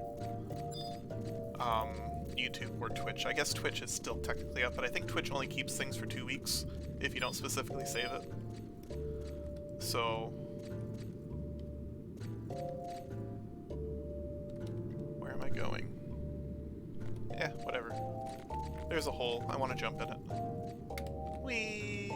YouTube or Twitch. I guess Twitch is still technically up, but I think Twitch only keeps things for 2 weeks if you don't specifically save it. So... where am I going? Eh, whatever. There's a hole. I want to jump in it. Whee!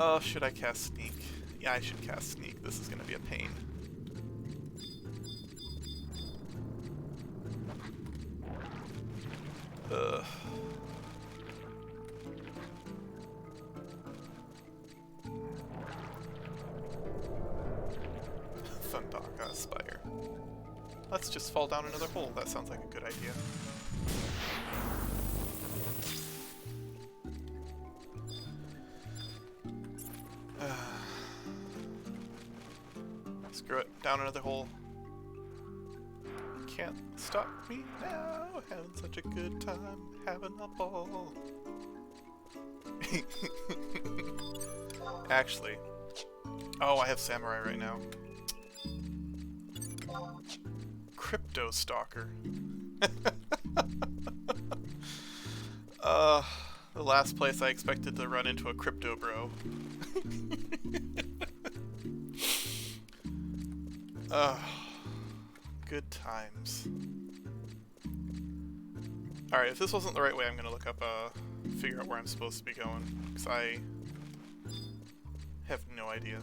Oh, should I cast Sneak? Yeah, I should cast Sneak. This is gonna be a pain. Ugh. Thundaka Spire. Let's just fall down another hole. That sounds like a good idea. Screw it. Down another hole. Can't stop me now. Having such a good time. Having a ball. Actually. Oh, I have Samurai right now. Crypto Stalker. The last place I expected to run into a crypto bro. Good times. Alright, if this wasn't the right way, I'm gonna look up, figure out where I'm supposed to be going, because I have no idea.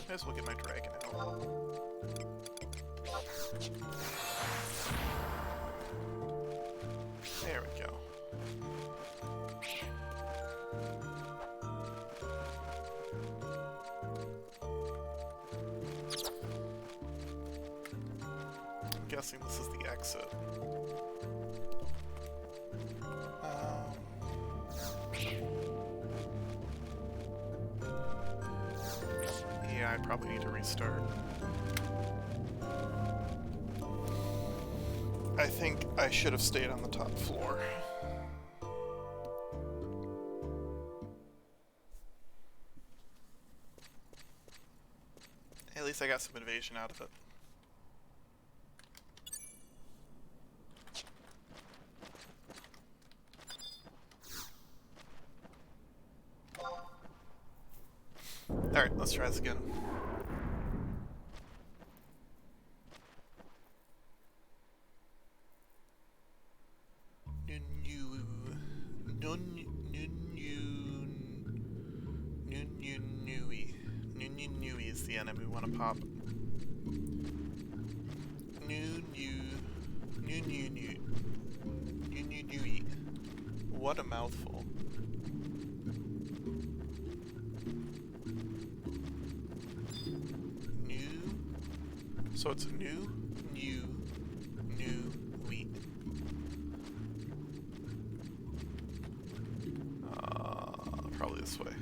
Might as well get my dragon out. There we go. I'm guessing this is the exit. Yeah, I probably need to restart. I think I should have stayed on the top floor. At least I got some invasion out of it. Alright, let's try this again. Nui is the enemy we want to pop. Nui. What a mouthful. So it's new, wheat. Probably this way.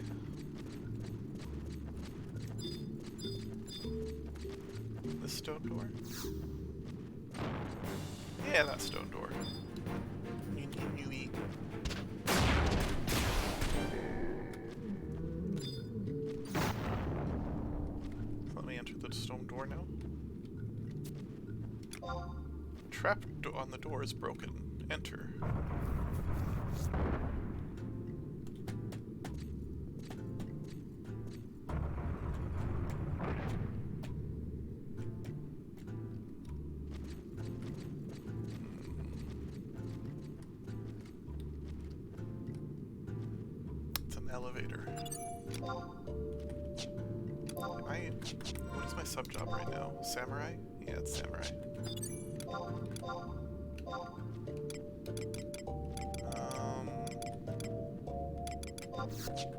This stone door? Yeah, that stone door. New wheat. Let me enter the stone door now. Trap on the door is broken. Enter. It's an elevator. What is my sub job right now? Samurai? Yeah, it's samurai.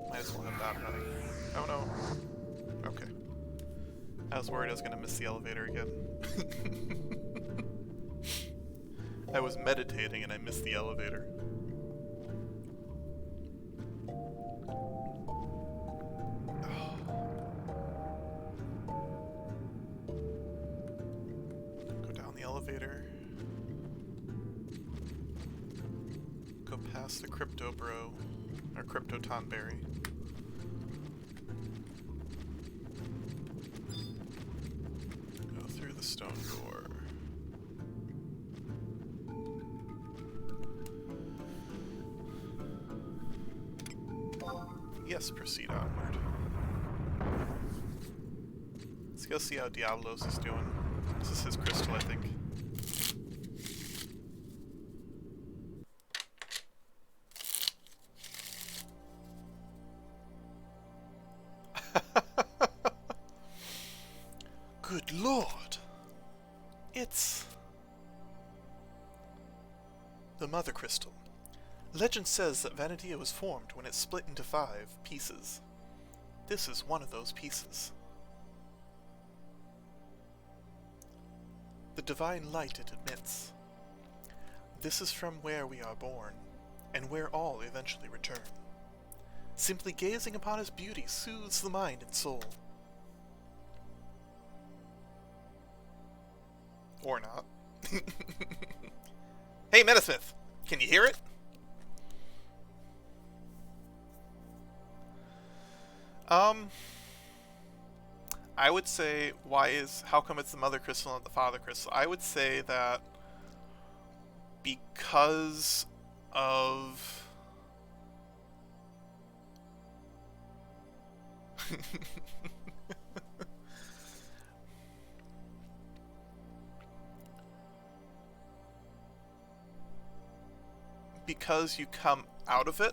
Might as well have that running. Oh no. Okay. I was worried I was gonna miss the elevator again. I was meditating and I missed the elevator. Go down the elevator. Go past the crypto bro. Or crypto tonberry. Go through the stone door. Yes, proceed onward. Let's go see how Diablos is doing. This is his crystal, I think. Good lord! It's the Mother Crystal. Legend says that Vanadia was formed when it split into 5 pieces. This is one of those pieces. The divine light it emits. This is from where we are born, and where all eventually return. Simply gazing upon its beauty soothes the mind and soul. Or not. Hey, Metasmith! Can you hear it? I would say, how come it's the Mother Crystal and not the Father Crystal? I would say that because of... because you come out of it,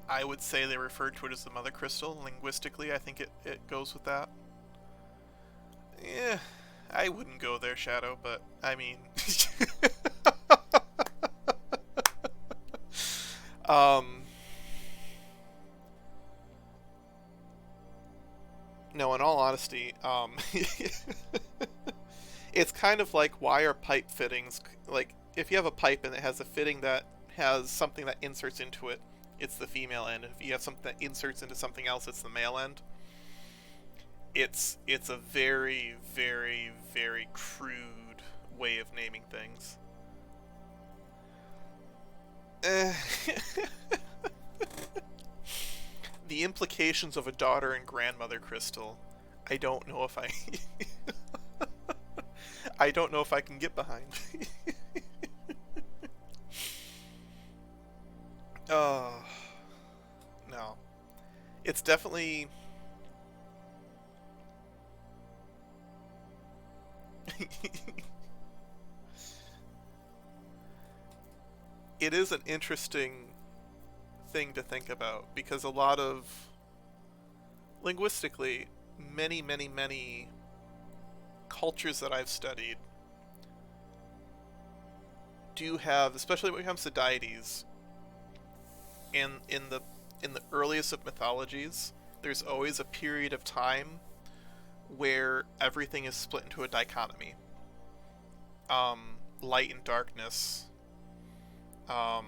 I would say they refer to it as the Mother Crystal. Linguistically, I think it goes with that. Yeah, I wouldn't go there, Shadow, but I mean, um, no, in all honesty, it's kind of like, why are pipe fittings, like, if you have a pipe and it has a fitting that has something that inserts into it, it's the female end. If you have something that inserts into something else, it's the male end. It's a very, very, very crude way of naming things. The implications of a daughter and grandmother crystal, I don't know if I I don't know if I can get behind. Oh, no. It's definitely it is an interesting thing to think about, because a lot of, linguistically, many, many, many cultures that I've studied do have, especially when it comes to deities, and in the earliest of mythologies, there's always a period of time where everything is split into a dichotomy. Light and darkness um,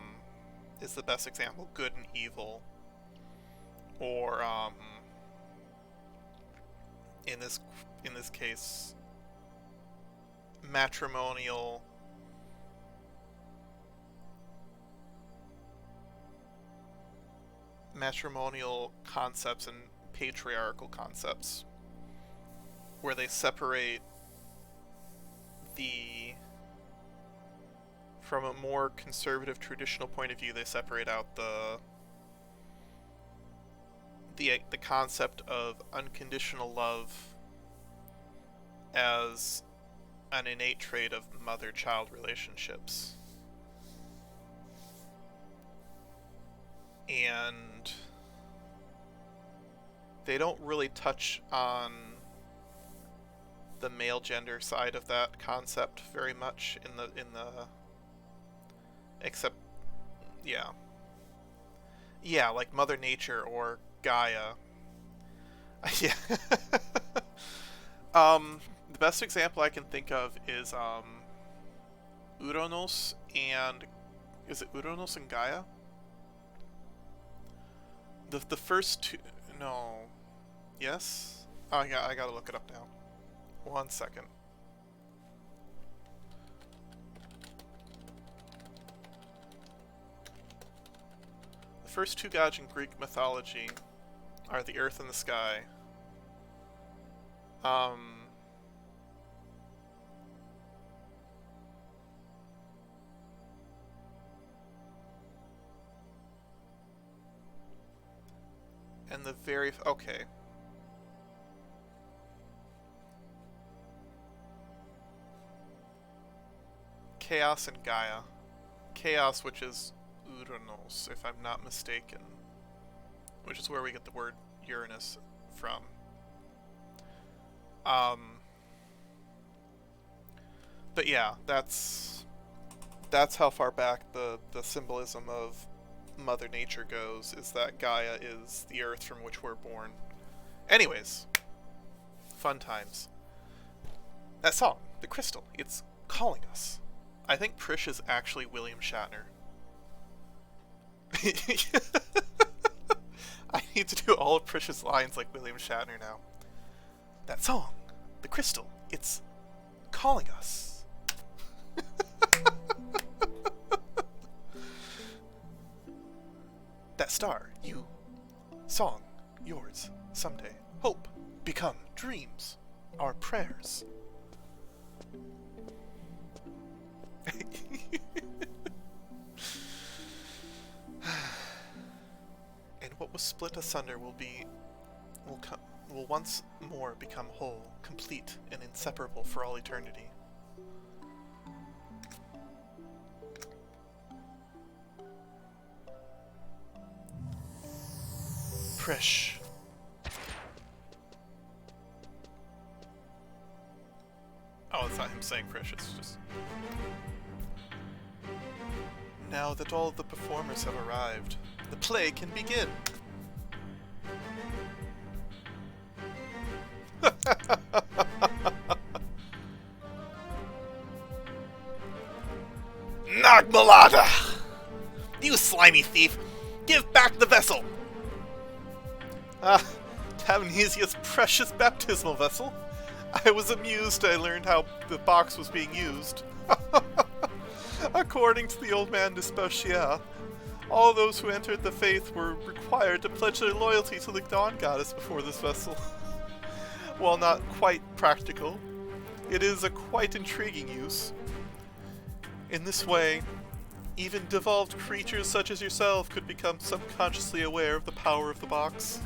is the best example. Good and evil, or in this case, matrimonial concepts and patriarchal concepts, where they separate the, from a more conservative traditional point of view, they separate out the concept of unconditional love as an innate trait of mother-child relationships. And they don't really touch on the male gender side of that concept very much in the except, yeah, like Mother Nature or Gaia. Yeah. The best example I can think of is Uranus and, is it Uranus and Gaia? The first two, no, yes? Oh yeah, I gotta look it up now. 1 second. The first two gods in Greek mythology are the earth and the sky. And the very, okay. Chaos and Gaia. Chaos, which is Uranus, if I'm not mistaken, which is where we get the word Uranus from. But yeah, that's how far back the symbolism of Mother Nature goes, is that Gaia is the earth from which we're born. Anyways, fun times. That song, The Crystal, it's calling us. I think Prish is actually William Shatner. I need to do all of Prish's lines like William Shatner now. That song, The Crystal, it's calling us. That star, you. Song, yours, someday. Hope, become dreams, our prayers. And what was split asunder will once more become whole, complete, and inseparable for all eternity. Prish. it's not him saying Prish, it's just... Now that all the performers have arrived, the play can begin! Nagmalada! You slimy thief! Give back the vessel! Ah, Tavnesia's precious baptismal vessel. I was amused I learned how the box was being used. According to the old man Despachier, all those who entered the faith were required to pledge their loyalty to the dawn goddess before this vessel. While not quite practical, it is a quite intriguing use. In this way, even devolved creatures such as yourself could become subconsciously aware of the power of the box.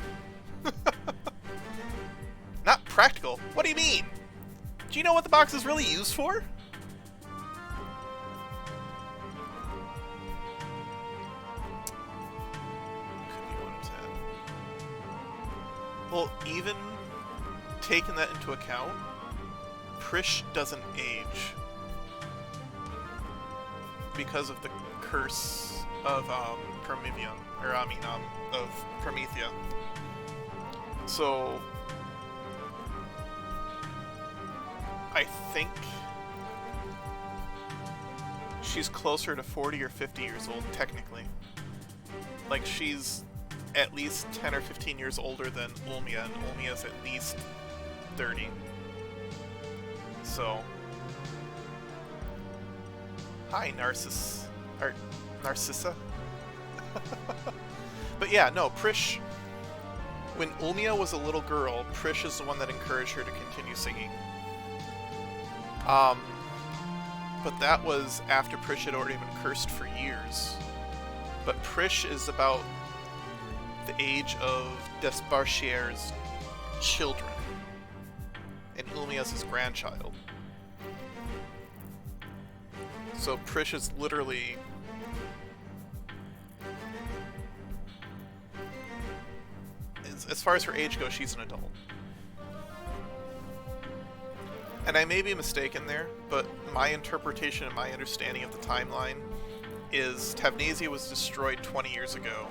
Not practical? What do you mean? Do you know what the box is really used for? Could be 1 of 10. Well, even taking that into account, Prish doesn't age. Because of the curse of Promethean, or of Promethea. So I think she's closer to 40 or 50 years old, technically. Like, she's at least 10 or 15 years older than Ulmia, and Ulmia's at least 30. So... Hi, Narcissa. But yeah, no, Prish... When Ulmia was a little girl, Prish is the one that encouraged her to continue singing. But that was after Prish had already been cursed for years. But Prish is about the age of Desparchier's children. And Ulmia's his grandchild. So Prish is literally... As far as her age goes, she's an adult. And I may be mistaken there, but my interpretation and my understanding of the timeline is Tavnesia was destroyed 20 years ago.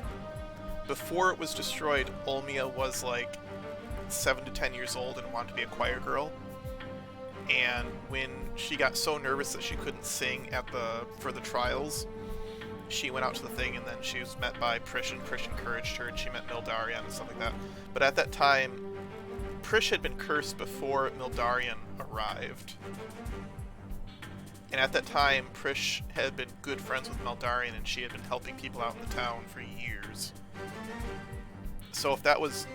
Before it was destroyed, Ulmia was like 7 to 10 years old and wanted to be a choir girl. And when she got so nervous that she couldn't sing for the trials, she went out to the thing, and then she was met by Prish, and Prish encouraged her, and she met Mildarion and stuff like that. But at that time, Prish had been cursed before Mildarion arrived. And at that time, Prish had been good friends with Mildarion, and she had been helping people out in the town for years. So if that was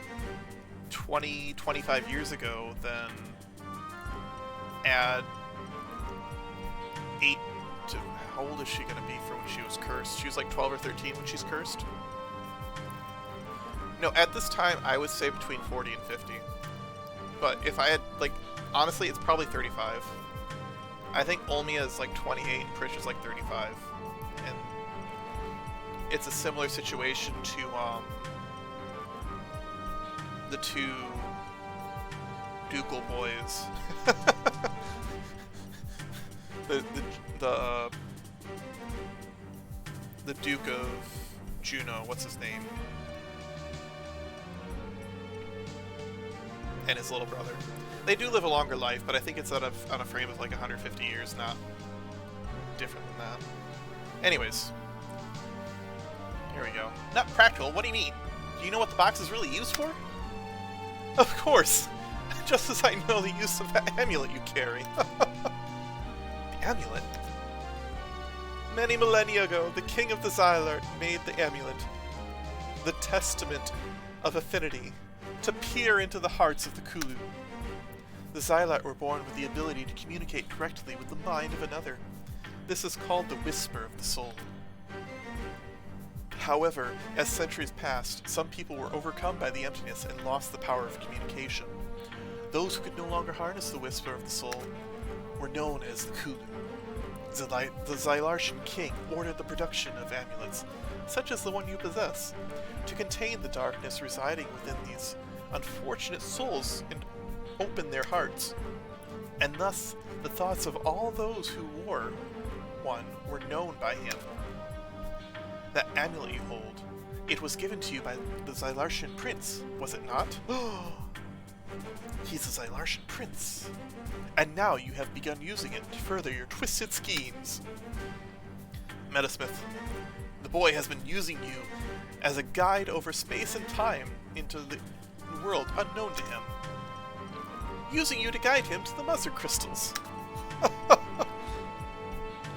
20, 25 years ago, then add 8 to... How old is she going to be for when she was cursed? She was like 12 or 13 when she's cursed? No, at this time, I would say between 40 and 50. But if I had, like, honestly, it's probably 35. I think Ulmia is like 28 and Prish is like 35. And it's a similar situation to the two ducal boys. the Duke of Juno, what's his name? And his little brother. They do live a longer life, but I think it's on a frame of like 150 years, not different than that. Anyways. Here we go. Not practical, what do you mean? Do you know what the box is really used for? Of course! Just as I know the use of that amulet you carry. The amulet? Many millennia ago, the king of the Xylart made the amulet, the testament of affinity, to peer into the hearts of the Kulu. The Xylart were born with the ability to communicate directly with the mind of another. This is called the whisper of the soul. However, as centuries passed, some people were overcome by the emptiness and lost the power of communication. Those who could no longer harness the whisper of the soul were known as the Kulu. The Xylartian king ordered the production of amulets, such as the one you possess, to contain the darkness residing within these unfortunate souls and open their hearts. and thus the thoughts of all those who wore one were known by him. That amulet you hold, it was given to you by the Xylartian prince, was it not? He's a Xylartian prince, and now you have begun using it to further your twisted schemes. Metasmith, the boy has been using you as a guide over space and time into the world unknown to him. Using you to guide him to the mother crystals.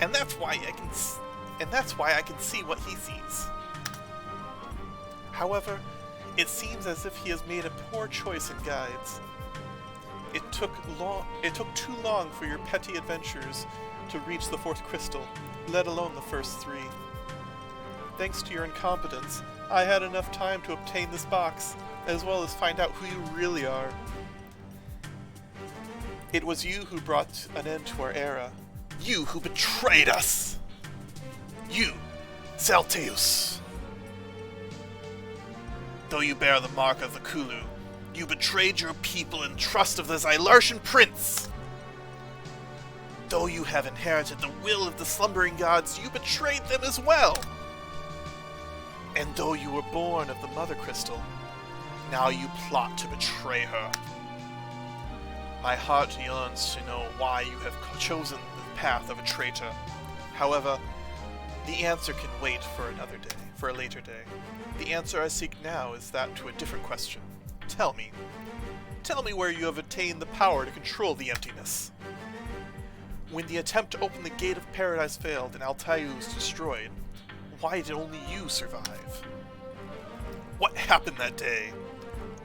And that's why I can see what he sees. However, it seems as if he has made a poor choice in guides. It took too long for your petty adventures to reach the fourth crystal, let alone the first three. Thanks to your incompetence, I had enough time to obtain this box, as well as find out who you really are. It was you who brought an end to our era. You who betrayed us! You, Celteus! Though you bear the mark of the Kulu, you betrayed your people in trust of the Xylartian prince! Though you have inherited the will of the slumbering gods, you betrayed them as well! And though you were born of the Mother Crystal, now you plot to betray her. My heart yearns to know why you have chosen the path of a traitor. However, the answer can wait for another day, for a later day. The answer I seek now is that to a different question. Tell me where you have attained the power to control the emptiness. When the attempt to open the gate of paradise failed and Altair was destroyed, why did only you survive? What happened that day?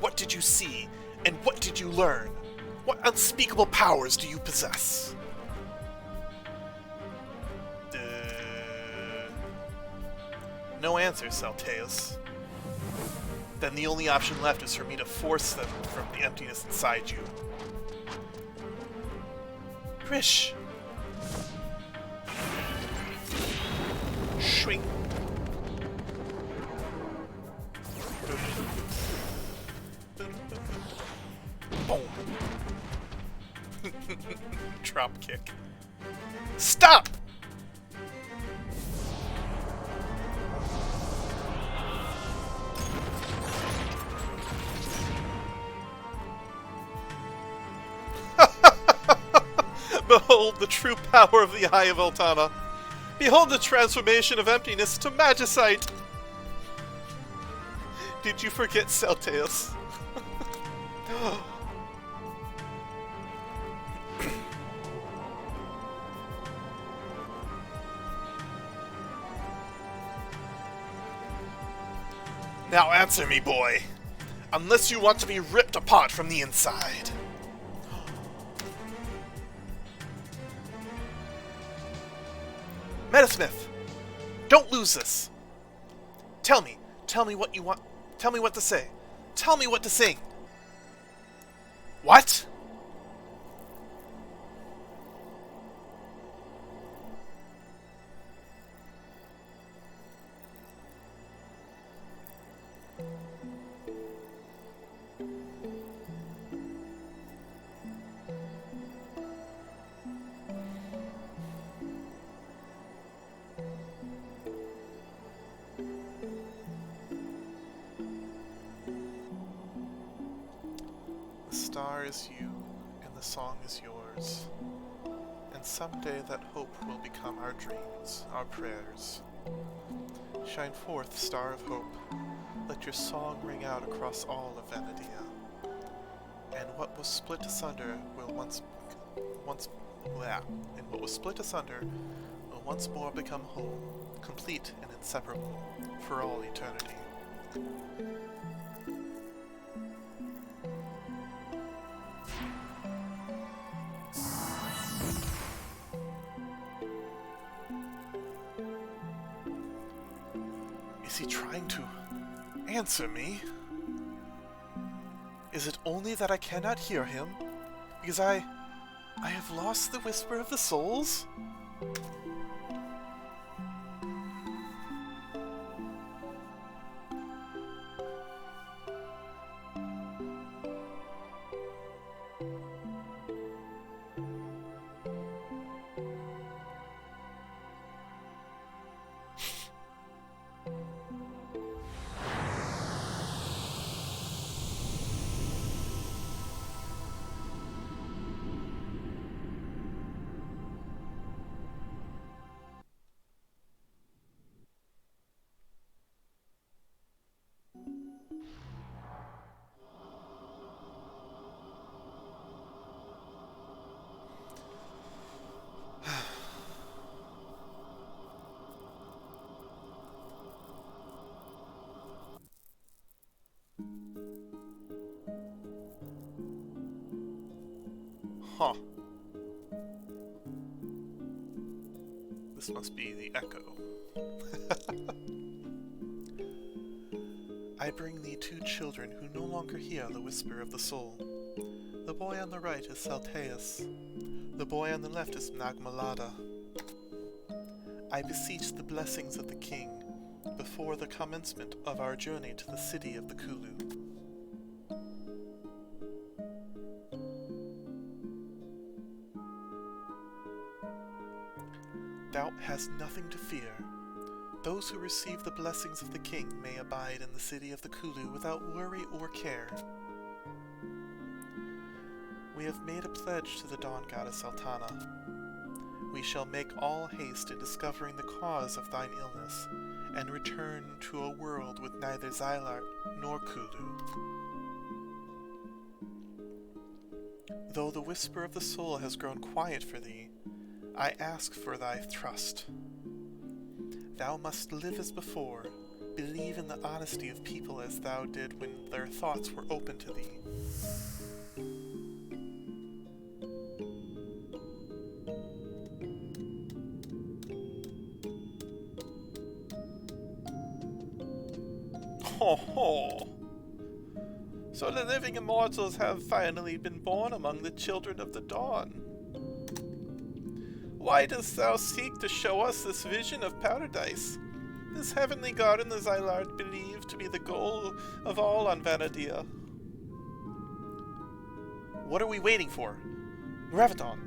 What did you see, and what did you learn? What unspeakable powers do you possess? No answer, Celteus. Then the only option left is for me to force them from the emptiness inside you. Krish! Shwing! Boom! Drop kick. Stop! Behold the true power of the Eye of Altana. Behold the transformation of emptiness to magicite. Did you forget Celteus? Now answer me, boy. Unless you want to be ripped apart from the inside. Metasmith! Don't lose this! Tell me what you want. Tell me what to say. Tell me what to sing. What? The star is you, and the song is yours. And someday that hope will become our dreams, our prayers. Shine forth, star of hope. Let your song ring out across all of Venedia. And what was split asunder will once more become whole, complete and inseparable, for all eternity. Is he trying to answer me? Is it only that I cannot hear him? Because I have lost the whisper of the souls? Huh. This must be the echo. I bring thee two children who no longer hear the whisper of the soul. The boy on the right is Salteus. The boy on the left is Nagmalada. I beseech the blessings of the king before the commencement of our journey to the city of the Kulu. Thou hast nothing to fear. Those who receive the blessings of the king may abide in the city of the Kulu without worry or care. We have made a pledge to the dawn goddess Altana. We shall make all haste in discovering the cause of thine illness, and return to a world with neither Xylart nor Kulu. Though the whisper of the soul has grown quiet for thee, I ask for thy trust. Thou must live as before, believe in the honesty of people as thou did when their thoughts were open to thee. Ho ho! So the living immortals have finally been born among the children of the dawn. Why dost thou seek to show us this vision of paradise? This heavenly garden the Xylart believe to be the goal of all on Vanadia. What are we waiting for? Graviton,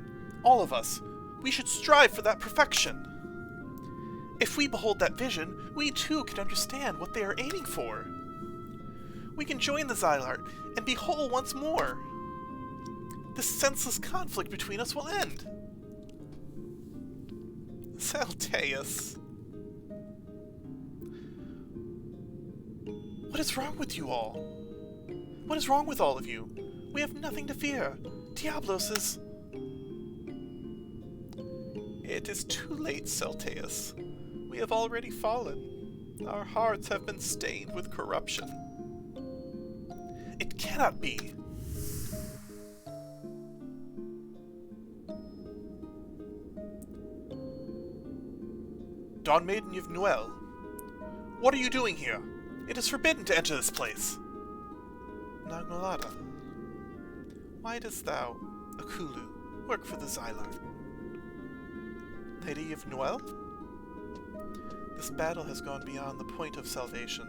all of us, we should strive for that perfection. If we behold that vision, we too can understand what they are aiming for. We can join the Xylart and be whole once more. This senseless conflict between us will end. Salteus. What is wrong with you all? What is wrong with all of you? We have nothing to fear. Diablos is... It is too late, Salteus. We have already fallen. Our hearts have been stained with corruption. It cannot be. Dawn Maiden of Nuel, what are you doing here? It is forbidden to enter this place. Nagmalada, why dost thou, a Kulu, work for the Xylart? Lady of Nuel? This battle has gone beyond the point of salvation.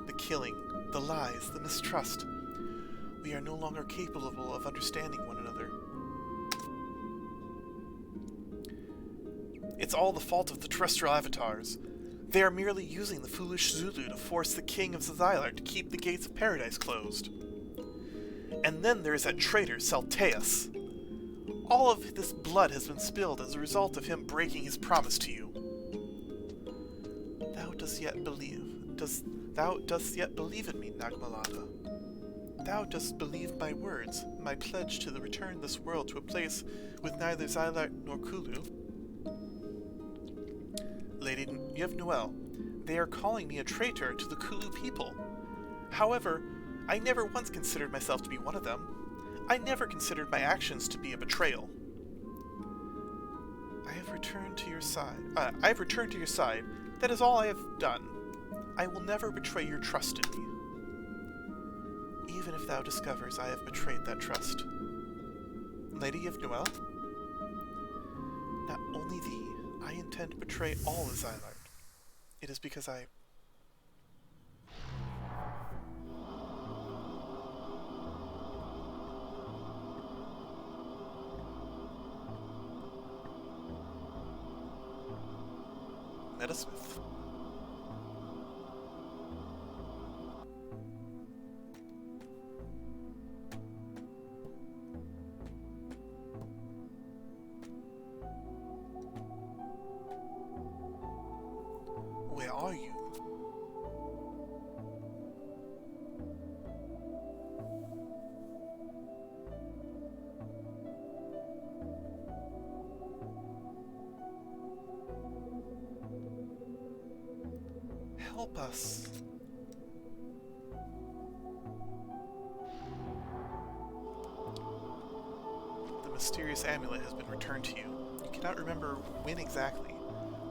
The killing, the lies, the mistrust. We are no longer capable of understanding one another. It's all the fault of the terrestrial avatars. They are merely using the foolish Zulu to force the king of the Xylart to keep the gates of paradise closed. And then there is that traitor, Salteus. All of this blood has been spilled as a result of him breaking his promise to you. Thou dost yet believe in me, Nagmalada. Thou dost believe my words, my pledge to return this world to a place with neither Xylart nor Kulu. Lady of Nuel, they are calling me a traitor to the Kulu people. However, I never once considered myself to be one of them. I never considered my actions to be a betrayal. I have returned to your side. That is all I have done. I will never betray your trust in me. Even if thou discovers I have betrayed that trust. Lady of Nuel, not only thee, I intend to betray all the Xylart. It is because I... Metasmith. Where are you? Help us. The mysterious amulet has been returned to you. You cannot remember when exactly,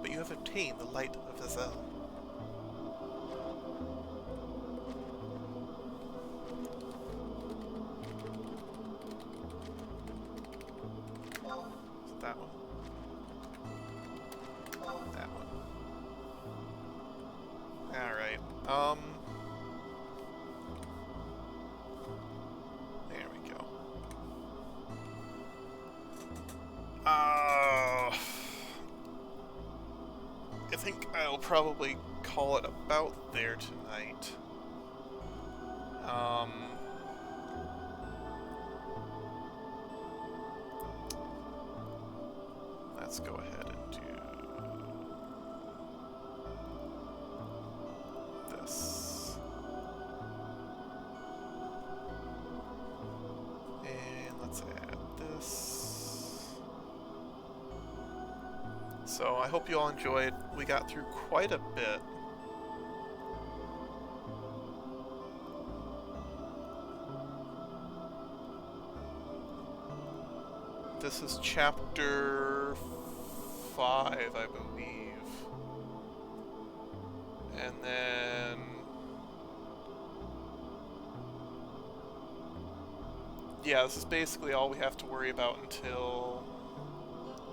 but you have obtained the light of Azel. Is it that one? That one. Alright, there we go. I think I'll probably call it about there tonight. Let's go ahead and do this. And let's add this. So I hope you all enjoyed. We got through quite a bit. This is chapter 5, I believe. And then yeah, this is basically all we have to worry about until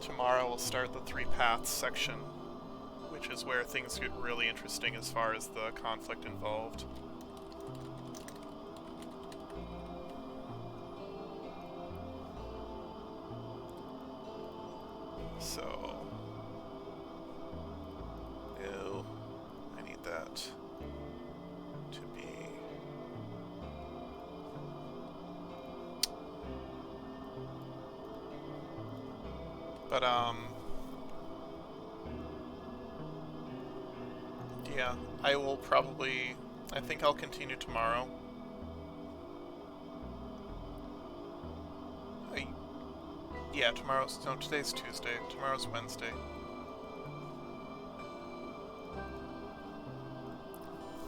tomorrow. We'll start the 3 paths section, which is where things get really interesting as far as the conflict involved. So, ew, I need that to be. But, yeah, I will probably, I think I'll continue tomorrow. Yeah, no, today's Tuesday, tomorrow's Wednesday.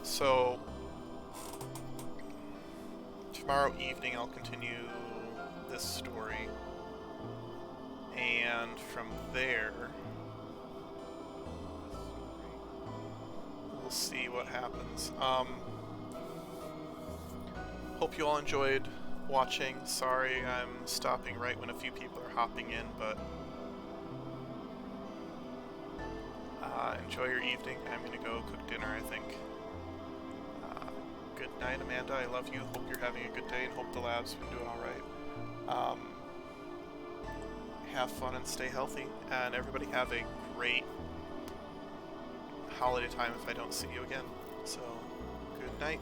So, tomorrow evening I'll continue this story, and from there, we'll see what happens. Hope you all enjoyed watching. Sorry I'm stopping right when a few people are hopping in, but enjoy your evening. I'm gonna go cook dinner, I think. Good night, Amanda. I love you. Hope you're having a good day, and hope the lab's been doing alright. Have fun and stay healthy, and everybody have a great holiday time if I don't see you again. So, good night.